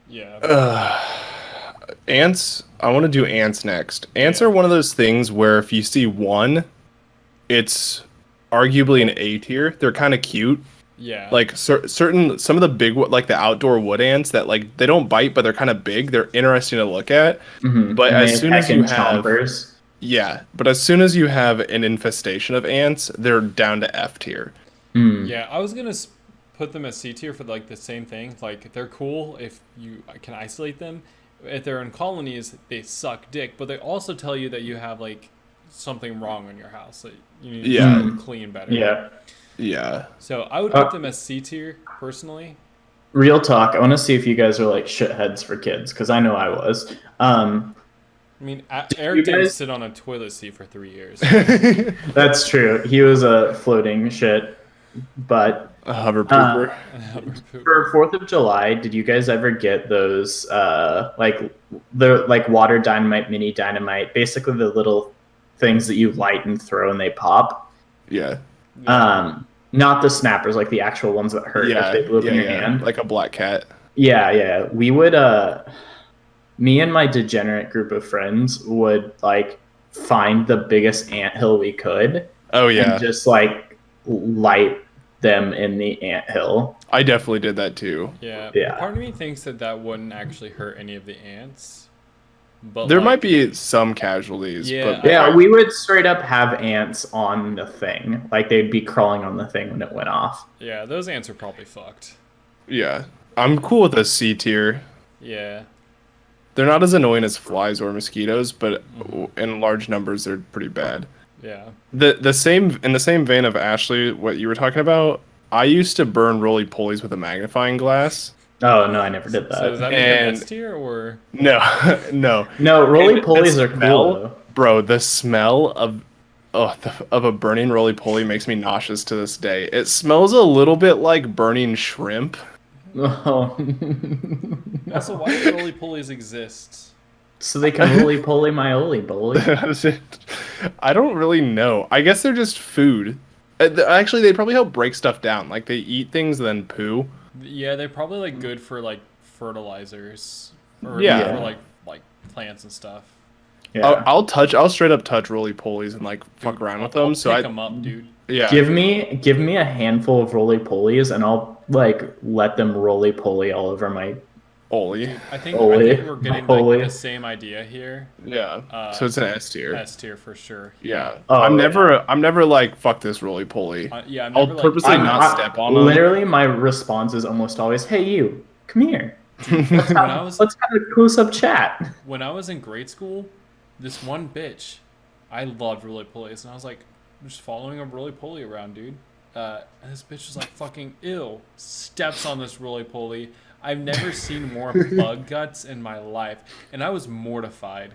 Speaker 1: Yeah.
Speaker 2: Ants. I want to do ants next. Ants are one of those things where if you see one, it's arguably an A tier. They're kind of cute.
Speaker 1: Yeah.
Speaker 2: Like certain some of the big like the outdoor wood ants that like they don't bite but they're kind of big. They're interesting to look at.
Speaker 3: Mm-hmm.
Speaker 2: But
Speaker 3: And
Speaker 2: as
Speaker 3: they
Speaker 2: soon as
Speaker 3: peck
Speaker 2: you
Speaker 3: in
Speaker 2: have
Speaker 3: chompers.
Speaker 2: yeah, but as soon as you have an infestation of ants, they're down to F tier.
Speaker 1: Yeah, I was gonna put them as C tier for like the same thing. Like they're cool if you can isolate them. If they're in colonies, they suck dick. But they also tell you that you have like something wrong in your house. Like, you need to clean better.
Speaker 3: Yeah.
Speaker 2: Yeah.
Speaker 1: So I would put them as C tier personally.
Speaker 3: Real talk. I want to see if you guys are like shitheads for kids, because I know I was.
Speaker 1: I mean, Eric didn't
Speaker 3: guys-
Speaker 1: sit on a toilet seat for 3 years.
Speaker 3: That's true. He was a floating shit. But
Speaker 2: A hover pooper.
Speaker 3: for 4th of July, did you guys ever get those like water dynamite, mini dynamite, basically the little things that you light and throw and they pop?
Speaker 2: Yeah.
Speaker 3: Not the snappers, like the actual ones that hurt if they blew up in your hand.
Speaker 2: Like a black cat.
Speaker 3: Yeah. We would me and my degenerate group of friends would like find the biggest anthill we could.
Speaker 2: Oh yeah.
Speaker 3: And just like light them in the anthill.
Speaker 2: I definitely did that too.
Speaker 1: Yeah.
Speaker 3: Yeah.
Speaker 1: Part of me thinks that wouldn't actually hurt any of the ants. But
Speaker 2: There
Speaker 1: like,
Speaker 2: might be some casualties.
Speaker 1: Yeah,
Speaker 2: But
Speaker 3: Yeah, we would straight up have ants on the thing. Like they'd be crawling on the thing when it went off.
Speaker 1: Yeah, those ants are probably fucked.
Speaker 2: yeah. I'm cool with a C tier.
Speaker 1: Yeah.
Speaker 2: They're not as annoying as flies or mosquitoes, but in large numbers they're pretty bad.
Speaker 1: Yeah.
Speaker 2: The same in the same vein of Ashley, what you were talking about, I used to burn roly polies with a magnifying glass.
Speaker 3: Oh no, I never did that.
Speaker 1: So does that mean an
Speaker 2: And-
Speaker 1: S tier or?
Speaker 2: No, no.
Speaker 3: No, roly
Speaker 2: And
Speaker 3: polies
Speaker 2: the
Speaker 3: are cool
Speaker 2: smell-
Speaker 3: though.
Speaker 2: Bro, the smell of a burning roly poly makes me nauseous to this day. It smells a little bit like burning shrimp.
Speaker 3: Oh.
Speaker 1: Also, why do roly polies exist?
Speaker 3: So they can roly poly my oly bully.
Speaker 2: That's it. I don't really know. I guess they're just food. Actually, they probably help break stuff down. Like they eat things, then poo.
Speaker 1: Yeah, they're probably like good for like fertilizers or
Speaker 2: Yeah.
Speaker 1: for like plants and stuff.
Speaker 3: Yeah.
Speaker 2: I'll straight up touch roly polies and like fuck
Speaker 1: Dude,
Speaker 2: around with
Speaker 1: I'll
Speaker 2: them. So
Speaker 1: pick
Speaker 2: I
Speaker 1: them up, dude.
Speaker 2: yeah.
Speaker 3: Give me a handful of roly polies and I'll like let them roly poly all over my
Speaker 2: Oli.
Speaker 1: I think
Speaker 3: Holy.
Speaker 1: we're getting
Speaker 3: Holy.
Speaker 1: like the same idea here.
Speaker 2: Yeah. So it's an S tier.
Speaker 1: S tier for sure.
Speaker 2: Yeah.
Speaker 3: Oh,
Speaker 2: I'm
Speaker 3: yeah.
Speaker 2: never like fuck this roly poly.
Speaker 1: Yeah, I'm
Speaker 2: I'll
Speaker 1: never
Speaker 2: purposely
Speaker 1: like,
Speaker 2: not step on them.
Speaker 3: Literally, my response is almost always, "Hey, you, come here.
Speaker 1: when I was
Speaker 3: Let's have a close-up chat."
Speaker 1: when I was in grade school, this one bitch, I loved roly polies, and I was like, just following a roly poly around, dude. And this bitch was like, fucking ew, steps on this roly poly. I've never seen more bug guts in my life, and I was mortified.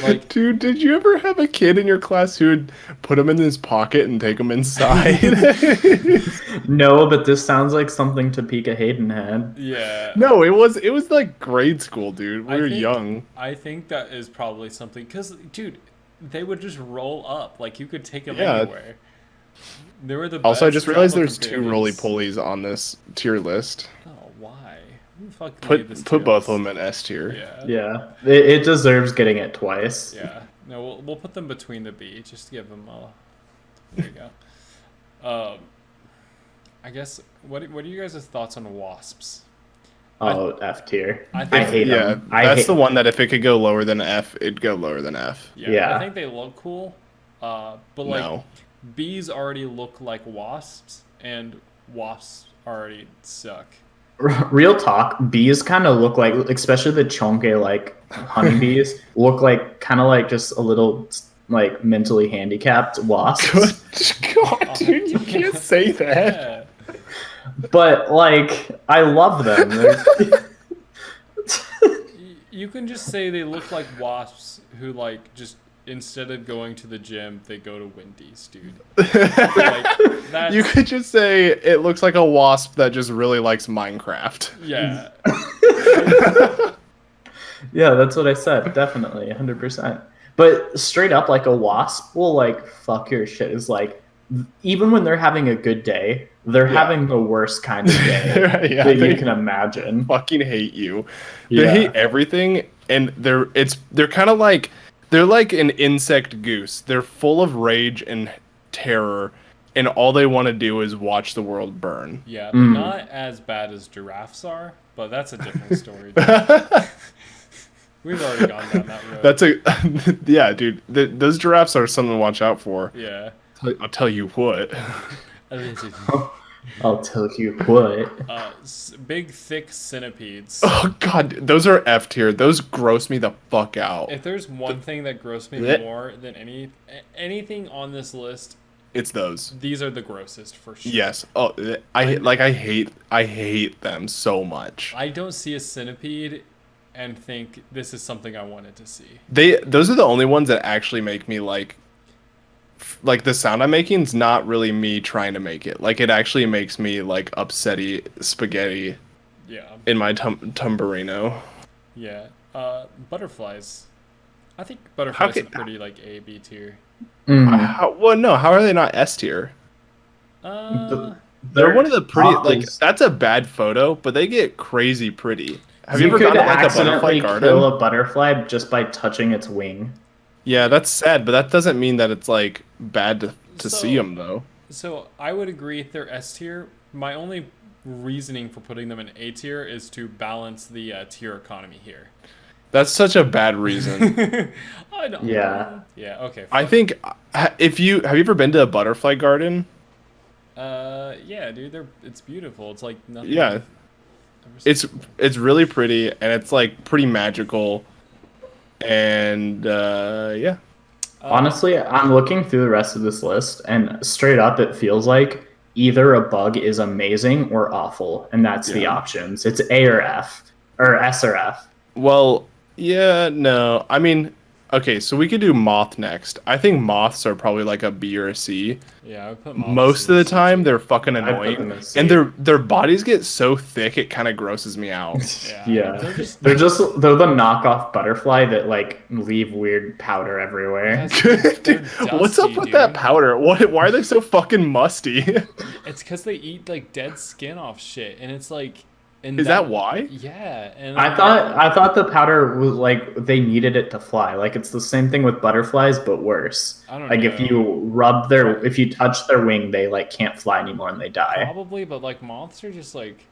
Speaker 1: Like,
Speaker 2: Dude, did you ever have a kid in your class who would put him in his pocket and take him inside?
Speaker 3: No, but this sounds like something Topeka Hayden had.
Speaker 1: yeah.
Speaker 2: No, it was like grade school, dude. We
Speaker 1: I
Speaker 2: were
Speaker 1: think-
Speaker 2: young.
Speaker 1: I think that is probably something, because, dude, they would just roll up. Like, you could take them
Speaker 2: Yeah.
Speaker 1: anywhere. They were the
Speaker 2: Also, I
Speaker 1: best
Speaker 2: just realized
Speaker 1: travel
Speaker 2: there's two roly
Speaker 1: companions.
Speaker 2: polies on this tier list.
Speaker 1: Oh, why? Who the fuck made this
Speaker 2: Put
Speaker 1: tier
Speaker 2: both
Speaker 1: list?
Speaker 2: of them in S tier.
Speaker 1: Yeah.
Speaker 3: Yeah, it deserves getting it twice.
Speaker 1: Yeah. No, we'll put them between the B, just to give them a. There you go. I guess what are you guys' thoughts on wasps?
Speaker 3: Oh, F tier.
Speaker 1: I
Speaker 3: I
Speaker 1: think-
Speaker 3: hate
Speaker 2: Yeah,
Speaker 3: them. I
Speaker 2: that's
Speaker 3: hate
Speaker 2: the one that if it could go lower than F, it'd go lower than F.
Speaker 3: Yeah.
Speaker 1: I think they look cool. But like
Speaker 2: No.
Speaker 1: bees already look like wasps, and wasps already suck.
Speaker 3: Real talk, bees kind of look like, especially the chonke like honeybees, look like kind of like just a little like mentally handicapped wasps.
Speaker 2: Good God, dude, you can't say that.
Speaker 1: Yeah.
Speaker 3: but like I love them.
Speaker 1: You can just say they look like wasps who like just instead of going to the gym, they go to Wendy's, dude. Like that's
Speaker 2: You could just say it looks like a wasp that just really likes Minecraft.
Speaker 1: yeah.
Speaker 3: Yeah, that's what I said. Definitely, 100%. But straight up, like a wasp will like fuck your shit. Is like even when they're having a good day, they're
Speaker 2: Yeah.
Speaker 3: having the worst kind of day
Speaker 2: Yeah,
Speaker 3: that
Speaker 2: they
Speaker 3: you can imagine.
Speaker 2: fucking hate you.
Speaker 3: Yeah.
Speaker 2: They hate everything, and they're kind of like they're like an insect goose. They're full of rage and terror, and all they want to do is watch the world burn.
Speaker 1: Yeah, they're not as bad as giraffes are, but that's a different story. We've already gone down that road.
Speaker 2: That's a yeah, dude. Those giraffes are something to watch out for.
Speaker 1: Yeah.
Speaker 2: I'll tell you what.
Speaker 3: I'll tell you what.
Speaker 1: Big, thick centipedes.
Speaker 2: Oh god, those are F tier. Those gross me the fuck out.
Speaker 1: If there's one thing that grossed me
Speaker 2: Blech.
Speaker 1: more than anything on this list,
Speaker 2: It's those.
Speaker 1: these are the grossest for sure.
Speaker 2: Yes. Oh, I hate them so much.
Speaker 1: I don't see a centipede and think this is something I wanted to see.
Speaker 2: Those are the only ones that actually make me like the sound I'm making is not really me trying to make it. Like it actually makes me like upsetty spaghetti
Speaker 1: Yeah.
Speaker 2: in my tumbarino.
Speaker 1: Yeah. Butterflies. I think butterflies
Speaker 2: can-
Speaker 1: are pretty like A, B tier.
Speaker 2: How are they not S tier? They're one of the pretty like that's a bad photo, but they get crazy pretty. Have you ever
Speaker 3: could
Speaker 2: gone to like a
Speaker 3: accidentally
Speaker 2: butterfly
Speaker 3: kill
Speaker 2: garden?
Speaker 3: a butterfly just by touching its wing.
Speaker 2: Yeah, that's sad, but that doesn't mean that it's like bad to see them though.
Speaker 1: So I would agree they're S tier. My only reasoning for putting them in A tier is to balance the tier economy here.
Speaker 2: That's such a bad reason.
Speaker 1: I don't.
Speaker 3: Yeah.
Speaker 1: Yeah. Okay.
Speaker 2: I think if you have you ever been to a butterfly garden?
Speaker 1: Yeah, dude. It's beautiful. It's like nothing.
Speaker 2: Yeah.
Speaker 1: I've ever seen.
Speaker 2: It's really pretty and it's like pretty magical. And yeah.
Speaker 3: Honestly, I'm looking through the rest of this list, and straight up, it feels like either a bug is amazing or awful, and that's the
Speaker 2: Yeah.
Speaker 3: options. It's A or F, or S or F.
Speaker 2: Well, yeah, no. I mean, okay, so we could do moth next. I think moths are probably like a B or a C.
Speaker 1: Yeah, I would put moths
Speaker 2: Most
Speaker 1: in
Speaker 2: of the
Speaker 1: C
Speaker 2: time,
Speaker 1: tier.
Speaker 2: they're fucking
Speaker 3: I'd put
Speaker 2: annoying,
Speaker 3: them in C.
Speaker 2: and their bodies get so thick it kind of grosses me out.
Speaker 3: Yeah,
Speaker 1: They're just-
Speaker 3: they're the knockoff butterfly that like leave weird powder everywhere.
Speaker 1: Yes.
Speaker 2: Dude, what's up
Speaker 1: dusty,
Speaker 2: with that
Speaker 1: dude.
Speaker 2: powder? Why are they so fucking musty?
Speaker 1: It's because they eat like dead skin off shit, and it's like. And
Speaker 2: Is that why?
Speaker 1: Yeah, and
Speaker 3: I thought the powder was like they needed it to fly. Like it's the same thing with butterflies, but worse.
Speaker 1: I don't
Speaker 3: Like
Speaker 1: know.
Speaker 3: if you touch their wing, they like can't fly anymore and they die.
Speaker 1: Probably, but like moths are just like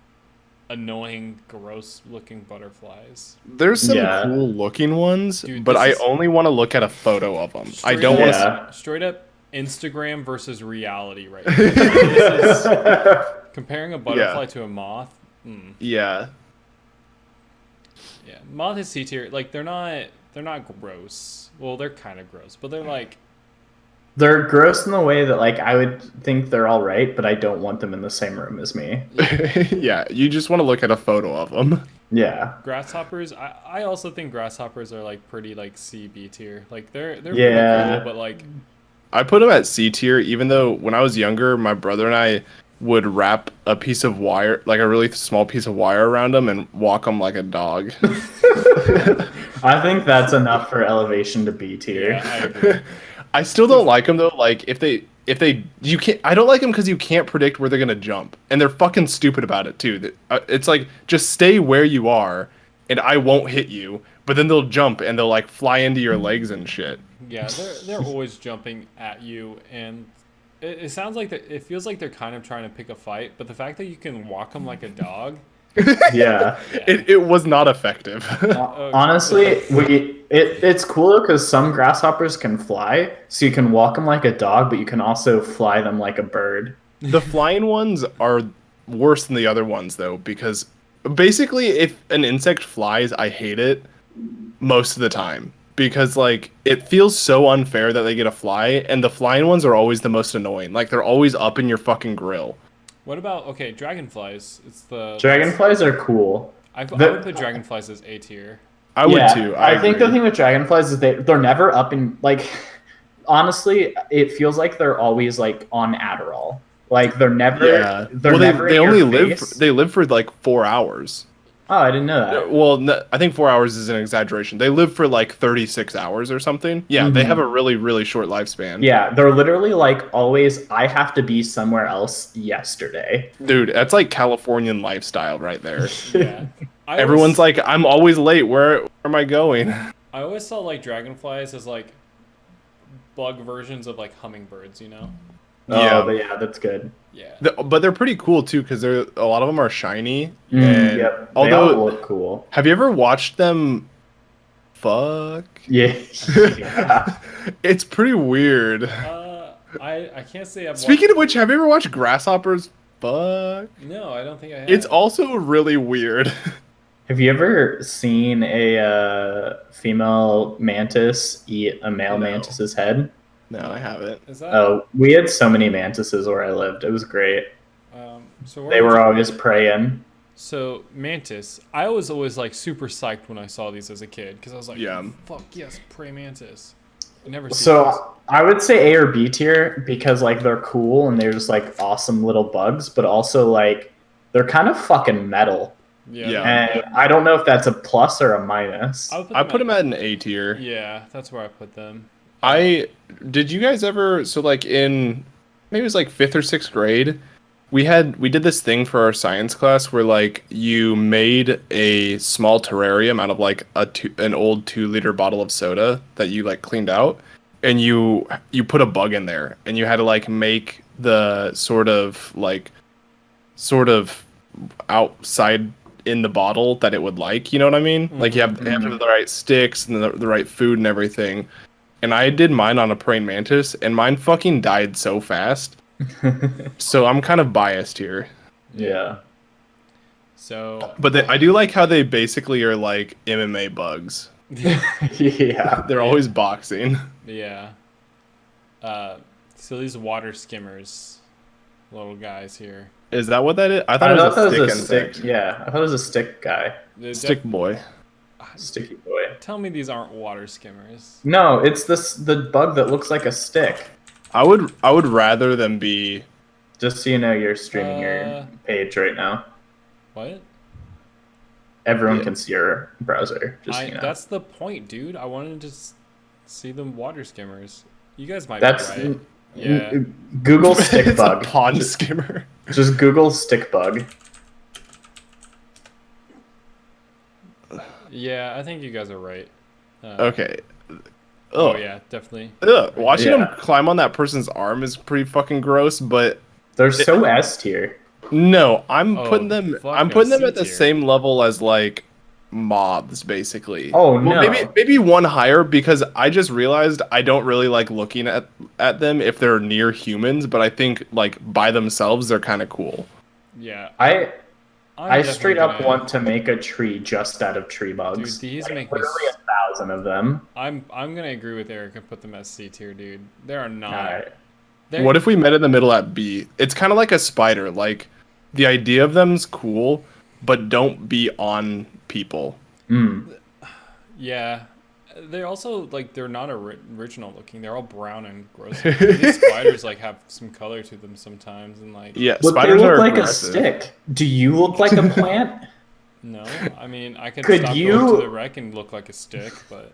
Speaker 1: annoying, gross-looking butterflies.
Speaker 2: There's some
Speaker 3: Yeah.
Speaker 2: cool looking ones,
Speaker 1: Dude,
Speaker 2: but
Speaker 1: this
Speaker 2: I
Speaker 1: is-
Speaker 2: only want to look at a photo of them. I
Speaker 1: Straight
Speaker 2: don't
Speaker 1: up-
Speaker 2: want
Speaker 3: Yeah.
Speaker 1: Straight up Instagram versus reality, right? Now. This is comparing a butterfly to a moth.
Speaker 2: Yeah.
Speaker 1: Yeah, moth is C tier. Like they're not gross. Well, they're kind of gross, but they're like
Speaker 3: They're gross in the way that like I would think they're all right, but I don't want them in the same room as me.
Speaker 2: Yeah, you just want to look at a photo of them.
Speaker 3: Yeah.
Speaker 1: grasshoppers. I also think grasshoppers are like pretty like C B tier. Like they're
Speaker 3: Yeah.
Speaker 1: pretty cool, but like
Speaker 2: I put them at C tier, even though when I was younger, my brother and I would wrap a piece of wire, like a really small piece of wire around them and walk them like a dog.
Speaker 3: I think that's enough for elevation to B tier.
Speaker 1: yeah, I agree.
Speaker 2: I still don't like them though. Like if they you can't. I don't like them because you can't predict where they're gonna jump, and they're fucking stupid about it too. It's like just stay where you are, and I won't hit you. But then they'll jump and they'll like fly into your legs and shit.
Speaker 1: Yeah, they're always jumping at you, and it sounds like it feels like they're kind of trying to pick a fight. But the fact that you can walk them like a dog,
Speaker 3: Yeah.
Speaker 2: It was not effective.
Speaker 3: Honestly, it's cool because some grasshoppers can fly, so you can walk them like a dog, but you can also fly them like a bird.
Speaker 2: The flying ones are worse than the other ones though, because basically if an insect flies, I hate it most of the time. Because like it feels so unfair that they get a fly, and the flying ones are always the most annoying. Like they're always up in your fucking grill.
Speaker 1: What about dragonflies? It's the
Speaker 3: Dragonflies are cool.
Speaker 1: I would put dragonflies as A tier.
Speaker 2: I would too.
Speaker 3: I think the
Speaker 2: agree.
Speaker 3: thing with dragonflies is they're never up in like. Honestly, it feels like they're always like on Adderall. Like they're never.
Speaker 2: Yeah.
Speaker 3: They're
Speaker 2: Well,
Speaker 3: never
Speaker 2: they
Speaker 3: in
Speaker 2: only
Speaker 3: your
Speaker 2: live.
Speaker 3: face.
Speaker 2: They live for like 4 hours.
Speaker 3: Oh, I didn't know that.
Speaker 2: Well, no, I think 4 hours is an exaggeration. They live for like 36 hours or something. Yeah, they have a really, really short lifespan.
Speaker 3: Yeah, they're literally like always. I have to be somewhere else yesterday.
Speaker 2: Dude, that's like Californian lifestyle right there.
Speaker 1: Yeah.
Speaker 2: Everyone's like, I'm always late. Where am I going?
Speaker 1: I always saw like dragonflies as like bug versions of like hummingbirds, you know?
Speaker 2: Yeah.
Speaker 3: Oh, but yeah, that's good.
Speaker 1: Yeah.
Speaker 2: But they're pretty cool too because a lot of them are shiny. And
Speaker 3: Yep. They
Speaker 2: although,
Speaker 3: all look cool.
Speaker 2: have you ever watched them? Fuck.
Speaker 3: Yeah. Yeah.
Speaker 2: It's pretty weird.
Speaker 1: I can't say I've
Speaker 2: Speaking
Speaker 1: watched...
Speaker 2: of which, have you ever watched grasshoppers? Fuck.
Speaker 1: No, I don't think I have.
Speaker 2: It's also really weird.
Speaker 3: Have you ever seen a female mantis eat a male
Speaker 2: No.
Speaker 3: mantis's head?
Speaker 2: No, I haven't.
Speaker 1: Is that
Speaker 3: Oh, we had so many mantises where I lived. It was great.
Speaker 1: so where
Speaker 3: They
Speaker 1: would
Speaker 3: were
Speaker 1: you-
Speaker 3: always preying.
Speaker 1: So mantis, I was always like super psyched when I saw these as a kid because I was like,
Speaker 2: Yeah.
Speaker 1: fuck yes, prey mantis. I never seen these.
Speaker 3: So I would say A or B tier because like they're cool and they're just like awesome little bugs, but also like they're kind of fucking metal.
Speaker 2: Yeah.
Speaker 3: And I don't know if that's a plus or a minus.
Speaker 2: I put them at an A tier.
Speaker 1: Yeah, that's where I put them.
Speaker 2: Did you guys ever, so like in, maybe it was like 5th or 6th grade, we did this thing for our science class where like you made a small terrarium out of like an old 2-liter bottle of soda that you like cleaned out, and you put a bug in there, and you had to like make the sort of outside in the bottle that it would like, you know what I mean? Like you have to have the right sticks and the right food and everything. And I did mine on a praying mantis, and mine fucking died so fast. So I'm kind of biased here.
Speaker 3: Yeah.
Speaker 1: So
Speaker 2: But I do like how they basically are like MMA bugs.
Speaker 3: Yeah.
Speaker 2: They're always boxing.
Speaker 1: yeah. So these water skimmers, little guys here.
Speaker 2: Is that what that is? I thought it was a stick insect.
Speaker 3: Yeah, I thought it was a stick guy.
Speaker 2: Stick boy.
Speaker 3: Sticky boy.
Speaker 1: Tell me these aren't water skimmers.
Speaker 3: No, it's the bug that looks like a stick.
Speaker 2: I would rather them be.
Speaker 3: Just so you know, you're streaming your page right now.
Speaker 1: What?
Speaker 3: Everyone
Speaker 2: Yeah.
Speaker 3: can see your browser. Just so you know.
Speaker 1: That's the point, dude. I wanted to see them water skimmers. You guys might
Speaker 3: That's
Speaker 1: be right. Yeah.
Speaker 3: Google stick
Speaker 2: It's
Speaker 3: bug.
Speaker 2: a pond skimmer.
Speaker 3: Just Google stick bug.
Speaker 1: Yeah, I think you guys are right.
Speaker 2: Okay.
Speaker 1: Oh yeah, definitely.
Speaker 2: Watching
Speaker 3: Yeah.
Speaker 2: them climb on that person's arm is pretty fucking gross, but
Speaker 3: They're so S tier.
Speaker 2: no, I'm
Speaker 1: Oh,
Speaker 2: putting them.
Speaker 1: fuck,
Speaker 2: I'm putting them
Speaker 1: C
Speaker 2: at the
Speaker 1: tier.
Speaker 2: same level as like moths, basically.
Speaker 3: Oh,
Speaker 2: Well,
Speaker 3: no.
Speaker 2: maybe one higher because I just realized I don't really like looking at them if they're near humans, but I think like by themselves they're kind of cool.
Speaker 1: Yeah.
Speaker 3: I
Speaker 1: I'm
Speaker 3: straight
Speaker 1: definitely
Speaker 3: up
Speaker 1: gonna-
Speaker 3: want to make a tree just out of tree bugs.
Speaker 1: Dude, these
Speaker 3: Like,
Speaker 1: make me.
Speaker 3: literally 1,000 of them.
Speaker 1: I'm gonna agree with Eric and put them at C tier, dude. They are not.
Speaker 3: Alright.
Speaker 1: they're-
Speaker 2: What if we met in the middle at B? It's kind of like a spider. Like the idea of them's cool, but don't be on people.
Speaker 1: Yeah, they're also like they're not original looking. They're all brown and gross. These spiders like have some color to them sometimes, and like
Speaker 2: Yeah,
Speaker 3: But they
Speaker 2: spiders
Speaker 3: look
Speaker 2: are
Speaker 3: like
Speaker 2: aggressive.
Speaker 3: a stick. Do you look like a plant?
Speaker 1: no. I mean, I could
Speaker 3: Could
Speaker 1: stop
Speaker 3: you-
Speaker 1: going to the wreck and look like a stick, but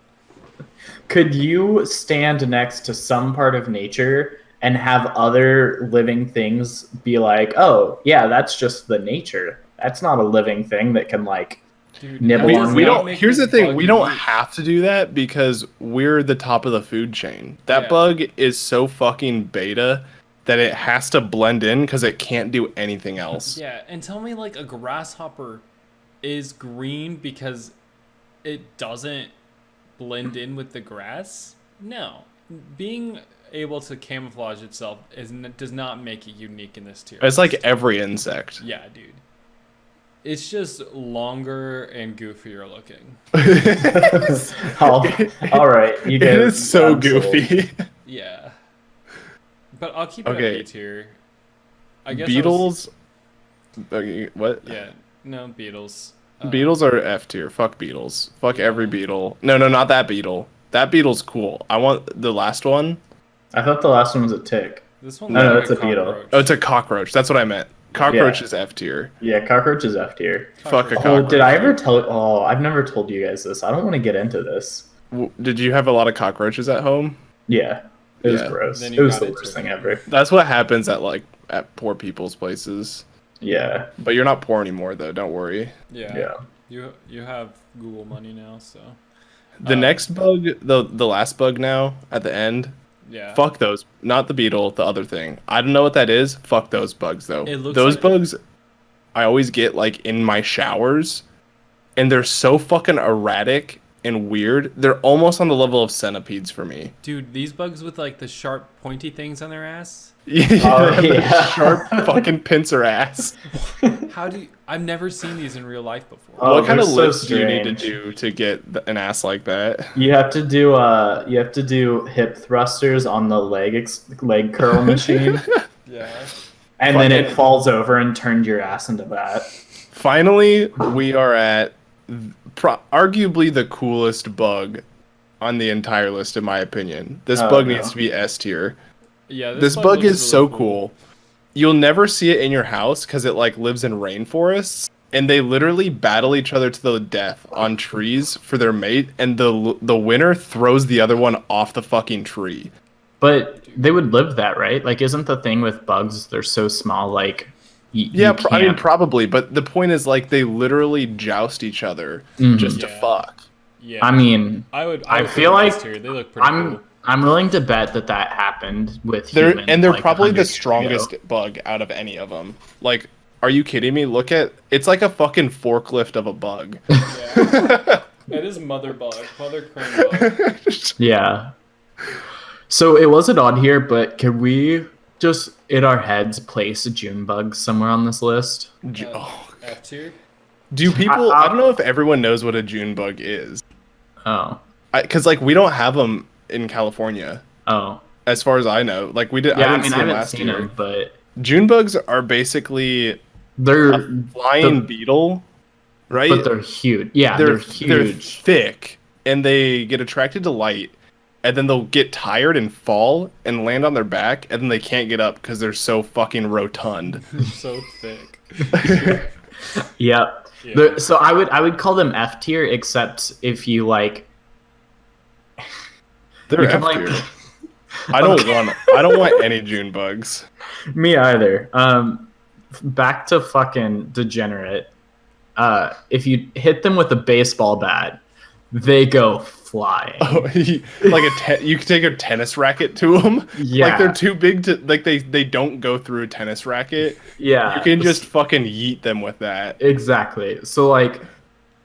Speaker 3: Could you stand next to some part of nature and have other living things be like, oh, yeah, that's just the nature. That's not a living thing that can, like,
Speaker 1: dude,
Speaker 3: Nibble
Speaker 1: that
Speaker 3: on
Speaker 1: does
Speaker 2: We
Speaker 1: not
Speaker 2: don't.
Speaker 1: make
Speaker 2: Here's the
Speaker 1: this
Speaker 2: thing:
Speaker 1: bug
Speaker 2: we don't
Speaker 1: unique.
Speaker 2: have to do that because we're the top of the food chain. That
Speaker 1: Yeah.
Speaker 2: bug is so fucking beta that it has to blend in because it can't do anything else.
Speaker 1: Yeah, and tell me like a grasshopper is green because it doesn't blend in with the grass? No. Being able to camouflage itself does not make it unique in this tier.
Speaker 2: It's like every insect.
Speaker 1: Yeah, dude. It's just longer and goofier looking.
Speaker 3: all right, you
Speaker 2: It
Speaker 3: get
Speaker 2: is so
Speaker 3: I'm sold.
Speaker 2: goofy.
Speaker 1: Yeah. But I'll keep it
Speaker 2: Okay.
Speaker 1: at B tier. I guess
Speaker 2: Beetles. Okay, what?
Speaker 1: Yeah, no Beatles.
Speaker 2: Beetles are F tier. Fuck Beetles. Fuck every beetle. No, not that beetle. That beetle's cool. I want the last one.
Speaker 3: I thought the last one was a tick.
Speaker 1: This one
Speaker 3: No,
Speaker 1: looks
Speaker 3: no,
Speaker 1: like
Speaker 3: that's
Speaker 1: a
Speaker 3: a beetle.
Speaker 1: cockroach.
Speaker 2: Oh, it's a cockroach. That's what I meant. Cockroach
Speaker 3: Yeah.
Speaker 2: is F tier.
Speaker 3: Yeah, cockroach is F tier.
Speaker 2: Fuck a
Speaker 1: Cockroach.
Speaker 3: Oh,
Speaker 2: cockroach.
Speaker 3: did I ever tell? Oh, I've never told you guys this. I don't want to get into this.
Speaker 2: Did you have a lot of cockroaches at home?
Speaker 3: Yeah, it was
Speaker 2: Yeah.
Speaker 3: gross.
Speaker 1: Then
Speaker 3: It
Speaker 1: you
Speaker 3: was
Speaker 1: got
Speaker 3: the
Speaker 1: into
Speaker 3: worst
Speaker 1: it.
Speaker 3: thing ever.
Speaker 2: That's what happens at poor people's places.
Speaker 3: Yeah,
Speaker 2: But you're not poor anymore, though. Don't worry.
Speaker 1: Yeah.
Speaker 3: yeah.
Speaker 1: You have Google money now, so
Speaker 2: The next bug, the last bug now at the end.
Speaker 1: yeah.
Speaker 2: Fuck those. Not the beetle. The other thing. I don't know what that is. Fuck those bugs though.
Speaker 1: It looks
Speaker 2: Those
Speaker 1: like-
Speaker 2: bugs, I always get like in my showers, and they're so fucking erratic and weird. They're almost on the level of centipedes for me.
Speaker 1: Dude, these bugs with like the sharp pointy things on their ass.
Speaker 2: Yeah,
Speaker 3: Oh,
Speaker 2: the
Speaker 3: yeah.
Speaker 2: sharp fucking pincer ass.
Speaker 1: How do you, I've never seen these in real life before.
Speaker 3: Oh,
Speaker 2: What kind of
Speaker 3: they're so
Speaker 2: lifts do you need to
Speaker 3: strange.
Speaker 2: do to get an ass like that?
Speaker 3: You have to do hip thrusters on the leg curl machine,
Speaker 1: Yeah.
Speaker 3: and then it
Speaker 2: Fucking-
Speaker 3: falls over and turns your ass into that.
Speaker 2: Finally, we are at arguably the coolest bug on the entire list, in my opinion. This
Speaker 3: Oh,
Speaker 2: bug
Speaker 3: no.
Speaker 2: needs to be S tier.
Speaker 1: Yeah.
Speaker 2: This bug
Speaker 1: looks
Speaker 2: is so
Speaker 1: really
Speaker 2: cool. You'll never see it in your house because it like lives in rainforests, and they literally battle each other to the death on trees for their mate, and the winner throws the other one off the fucking tree.
Speaker 3: But they would live that, right? Like, isn't the thing with bugs? They're so small, like.
Speaker 2: Yeah, I mean
Speaker 3: can't-
Speaker 2: probably, but the point is like they literally joust each other
Speaker 3: Mhm.
Speaker 2: just to
Speaker 1: Yeah.
Speaker 2: fuck.
Speaker 1: Yeah.
Speaker 3: I mean,
Speaker 1: I would
Speaker 3: I
Speaker 1: put
Speaker 3: feel
Speaker 1: them
Speaker 3: like
Speaker 1: S tier. They look pretty cool.
Speaker 3: I'm willing to bet that happened with
Speaker 2: They're
Speaker 3: humans.
Speaker 2: they're
Speaker 3: like,
Speaker 2: probably the
Speaker 3: 100 years ago.
Speaker 2: strongest bug out of any of them. Like, are you kidding me? Look at it's like a fucking forklift of a bug.
Speaker 1: Yeah. It is mother bug, mother crane bug.
Speaker 3: Yeah. So it wasn't on here, but can we just in our heads place June bugs somewhere on this list?
Speaker 2: Oh.
Speaker 1: F tier.
Speaker 2: Do people? I don't know if everyone knows what a June bug is,
Speaker 3: Oh.
Speaker 2: because like we don't have them in California,
Speaker 3: Oh.
Speaker 2: as far as I know. Like we did.
Speaker 3: Yeah,
Speaker 2: I
Speaker 3: I
Speaker 2: didn't
Speaker 3: mean,
Speaker 2: see
Speaker 3: I
Speaker 2: them
Speaker 3: haven't
Speaker 2: last
Speaker 3: seen
Speaker 2: year.
Speaker 3: them, but
Speaker 2: June bugs are basically
Speaker 3: they're
Speaker 2: a flying beetle, right?
Speaker 3: but they're huge. Yeah, they're huge.
Speaker 2: thick, and they get attracted to light, and then they'll get tired and fall and land on their back, and then they can't get up because they're so fucking rotund.
Speaker 1: So thick.
Speaker 3: Yep.
Speaker 1: Yeah.
Speaker 3: So I would call them F tier, except if you like.
Speaker 2: They're
Speaker 3: You can,
Speaker 2: F
Speaker 3: like-
Speaker 2: tier. I don't want any June bugs.
Speaker 3: Me either. Back to fucking degenerate. If you hit them with a baseball bat, they go flying.
Speaker 2: Oh, like you can take a tennis racket to them.
Speaker 3: Yeah.
Speaker 2: Like they're too big to like they don't go through a tennis racket.
Speaker 3: Yeah.
Speaker 2: You can just fucking yeet them with that.
Speaker 3: Exactly. So like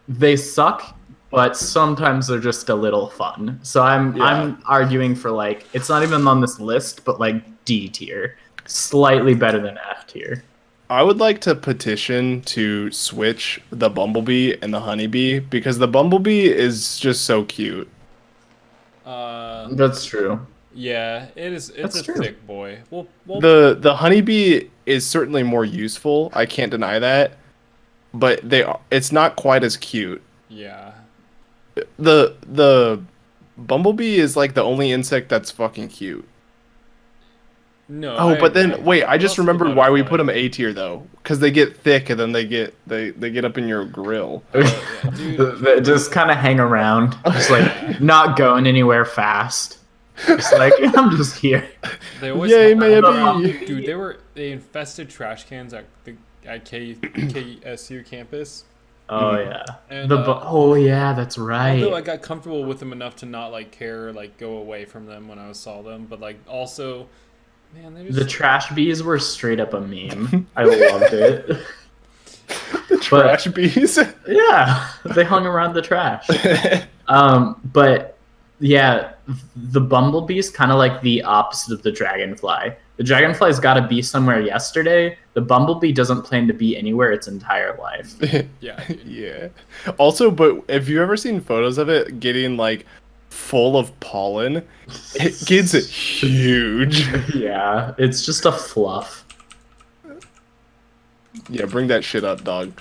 Speaker 3: they suck, but sometimes they're just a little fun. So I'm arguing for like it's not even on this list, but like D tier. Slightly better than F tier.
Speaker 2: I would like to petition to switch the bumblebee and the honeybee because the bumblebee is just so cute.
Speaker 3: That's true.
Speaker 1: Yeah, it is. It's
Speaker 3: That's
Speaker 1: a
Speaker 3: true.
Speaker 1: thick boy. Well,
Speaker 2: The honeybee is certainly more useful. I can't deny that, but it's not quite as cute.
Speaker 1: yeah.
Speaker 2: The bumblebee is like the only insect that's fucking cute.
Speaker 1: No.
Speaker 2: Oh,
Speaker 1: I
Speaker 2: but then
Speaker 1: agree.
Speaker 2: wait, I
Speaker 1: What
Speaker 2: just
Speaker 1: else is a
Speaker 2: remembered why we
Speaker 1: butterfly?
Speaker 2: put them A tier though, because they get thick and then they get up in your grill.
Speaker 1: Yeah, dude.
Speaker 3: They just kind of hang around, just like not going anywhere fast. Just like I'm just here.
Speaker 1: They always
Speaker 2: Yay,
Speaker 1: hung around.
Speaker 2: maybe.
Speaker 1: Dude, they infested trash cans at KSU campus.
Speaker 3: Oh yeah.
Speaker 1: And
Speaker 3: Oh yeah, that's right.
Speaker 1: although I got comfortable with them enough to not like care, like go away from them when I saw them, but like also, man, they just
Speaker 3: The trash bees were straight up a meme. I loved it.
Speaker 2: The trash bees.
Speaker 3: Yeah, they hung around the trash. But yeah, the bumblebee's kind of like the opposite of the dragonfly. The dragonfly's got to be somewhere yesterday. The bumblebee doesn't plan to be anywhere its entire life.
Speaker 1: yeah, dude.
Speaker 2: Yeah. Also, but have you ever seen photos of it getting like full of pollen? It gets huge.
Speaker 3: Yeah, it's just a fluff.
Speaker 2: Yeah, bring that shit up, dog.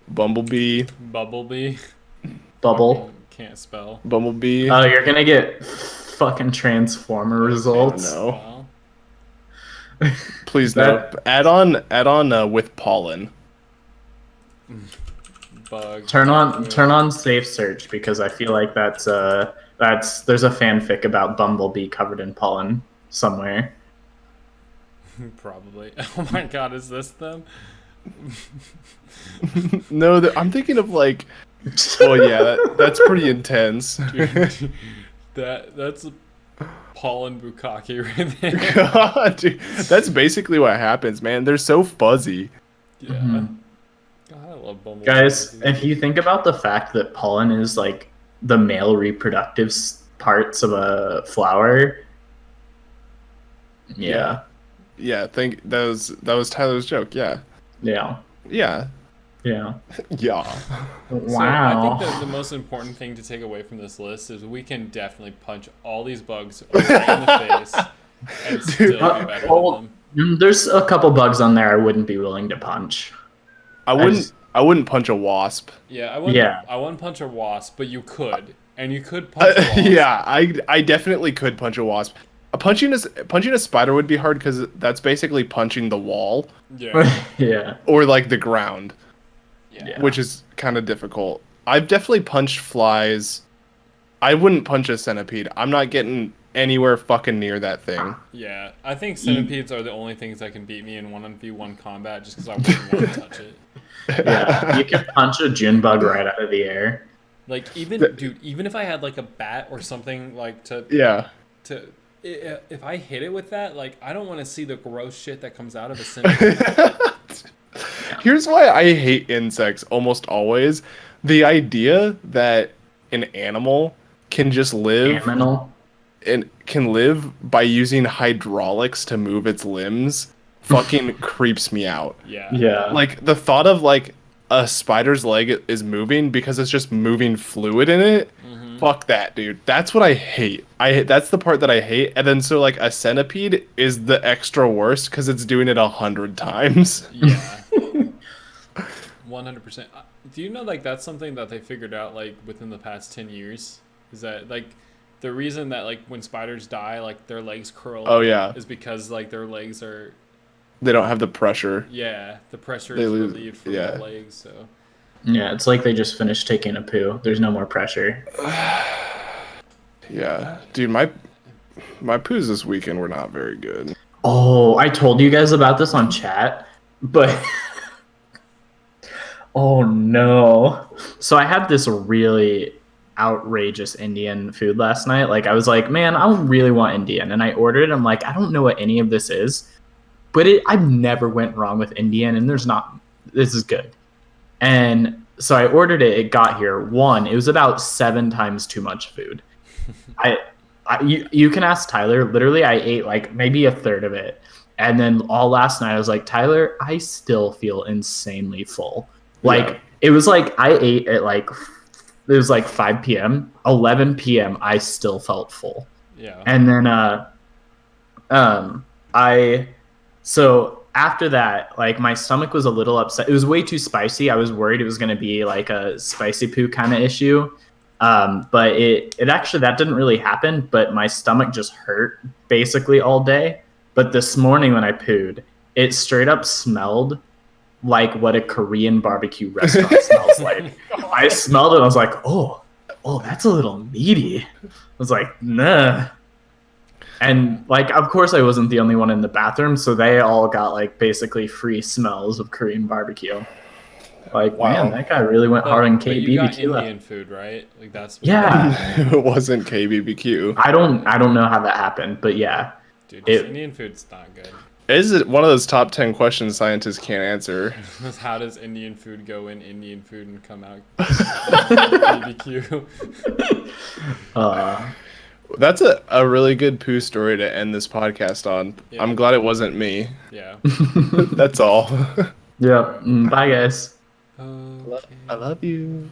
Speaker 2: Bumblebee.
Speaker 1: Bubblebee.
Speaker 3: Bubble.
Speaker 1: Can't spell.
Speaker 2: Bumblebee.
Speaker 3: Oh, you're gonna get fucking Transformer results.
Speaker 2: No.
Speaker 1: Well,
Speaker 2: Please
Speaker 3: That-
Speaker 2: no. Add on with pollen.
Speaker 1: bug.
Speaker 3: Turn on safe search because I feel like that's there's a fanfic about Bumblebee covered in pollen somewhere.
Speaker 1: Probably. Oh my god, is this them?
Speaker 2: No, I'm thinking of like. Well, yeah, that's pretty intense.
Speaker 1: Dude, that's pollen bukkake right there.
Speaker 2: God, dude, that's basically what happens, man. They're so fuzzy.
Speaker 1: Yeah.
Speaker 3: Mhm.
Speaker 1: God, I love Bumblebee.
Speaker 3: Guys, if you think about the fact that pollen is like the male reproductive parts of a flower, yeah,
Speaker 2: Yeah, think that was Tyler's joke. Yeah,
Speaker 3: yeah,
Speaker 2: yeah,
Speaker 3: yeah.
Speaker 2: yeah.
Speaker 1: So
Speaker 3: Wow.
Speaker 1: I think that the most important thing to take away from this list is we can definitely punch all these bugs right in the face and still be better than them.
Speaker 3: There's a couple bugs on there I wouldn't be willing to punch.
Speaker 2: I wouldn't punch a wasp.
Speaker 1: Yeah, I wouldn't.
Speaker 3: Yeah.
Speaker 1: I wouldn't punch a wasp, but you could, and you could punch a wasp.
Speaker 2: Yeah, I definitely could punch a wasp. Punching a spider would be hard because that's basically punching the wall
Speaker 1: Yeah.
Speaker 3: Yeah.
Speaker 2: or like the ground,
Speaker 1: Yeah.
Speaker 2: which is kind of difficult. I've definitely punched flies. I wouldn't punch a centipede. I'm not getting anywhere fucking near that thing.
Speaker 1: Yeah. I think centipedes are the only things that can beat me in 1v1 combat, just because I wouldn't want to touch it.
Speaker 3: Yeah. You can punch a June bug right out of the air.
Speaker 1: Like even if I had like a bat or something like
Speaker 2: Yeah.
Speaker 1: if I hit it with that, like I don't want to see the gross shit that comes out of a centipede.
Speaker 2: Here's why I hate insects almost always. The idea that an animal can just live
Speaker 3: Aminal.
Speaker 2: and can live by using hydraulics to move its limbs fucking creeps me out.
Speaker 1: Yeah.
Speaker 3: Yeah.
Speaker 2: Like the thought of like a spider's leg is moving because it's just moving fluid in it.
Speaker 1: Mhm.
Speaker 2: Fuck that, dude. That's what I hate. That's the part that I hate. And then so like a centipede is the extra worst because it's doing it 100 times.
Speaker 1: Yeah. 100%. Do you know like that's something that they figured out like within the past 10 years? Is that like the reason that like when spiders die, like their legs curl
Speaker 2: Oh yeah,
Speaker 1: is because like their legs are
Speaker 2: they don't have the pressure.
Speaker 1: the pressure
Speaker 2: They
Speaker 1: is
Speaker 2: lose-
Speaker 1: relieved from
Speaker 2: yeah.
Speaker 1: the legs, so
Speaker 3: Yeah, it's like they just finished taking a poo. There's no more pressure.
Speaker 2: Yeah, dude, my poos this weekend were not very good.
Speaker 3: Oh, I told you guys about this on chat, but oh no. So I had this really outrageous Indian food last night. Like I was like, man, I really want Indian, and I ordered it. I'm like, I don't know what any of this is, but I've never went wrong with Indian, and this is good. And so I ordered it. It got here. It was about 7 times too much food. You can ask Tyler. Literally, I ate like maybe a third of it, and then all last night I was like, Tyler, I still feel insanely full. Like
Speaker 2: Yeah.
Speaker 3: it was like I ate at like it was like 5 p.m. 11 p.m. I still felt full,
Speaker 1: yeah.
Speaker 3: and then so after that, like my stomach was a little upset. It was way too spicy. I was worried it was going to be like a spicy poo kind of issue. But it actually, that didn't really happen, but my stomach just hurt basically all day. But this morning when I pooed, it straight up smelled like what a Korean barbecue restaurant smells like. I smelled it and I was like, oh, that's a little meaty. I was like, nah. And like, of course I wasn't the only one in the bathroom, so they all got like basically free smells of Korean barbecue. Like,
Speaker 2: Wow.
Speaker 3: man, that guy really went hard on
Speaker 1: But you got
Speaker 3: KBBQ.
Speaker 1: Indian food, right? Like that's what
Speaker 3: Yeah.
Speaker 2: It wasn't KBBQ.
Speaker 3: I don't know how that happened, but yeah.
Speaker 1: Dude,
Speaker 3: It-
Speaker 1: Indian food's not good.
Speaker 2: Is it one of those top 10 questions scientists can't answer?
Speaker 1: How does Indian food go in Indian food and come out BBQ?
Speaker 2: That's a really good poo story to end this podcast on.
Speaker 1: Yeah.
Speaker 2: I'm glad it wasn't me.
Speaker 1: Yeah.
Speaker 2: That's all.
Speaker 3: Yeah. Bye, guys.
Speaker 1: Okay.
Speaker 2: I love you.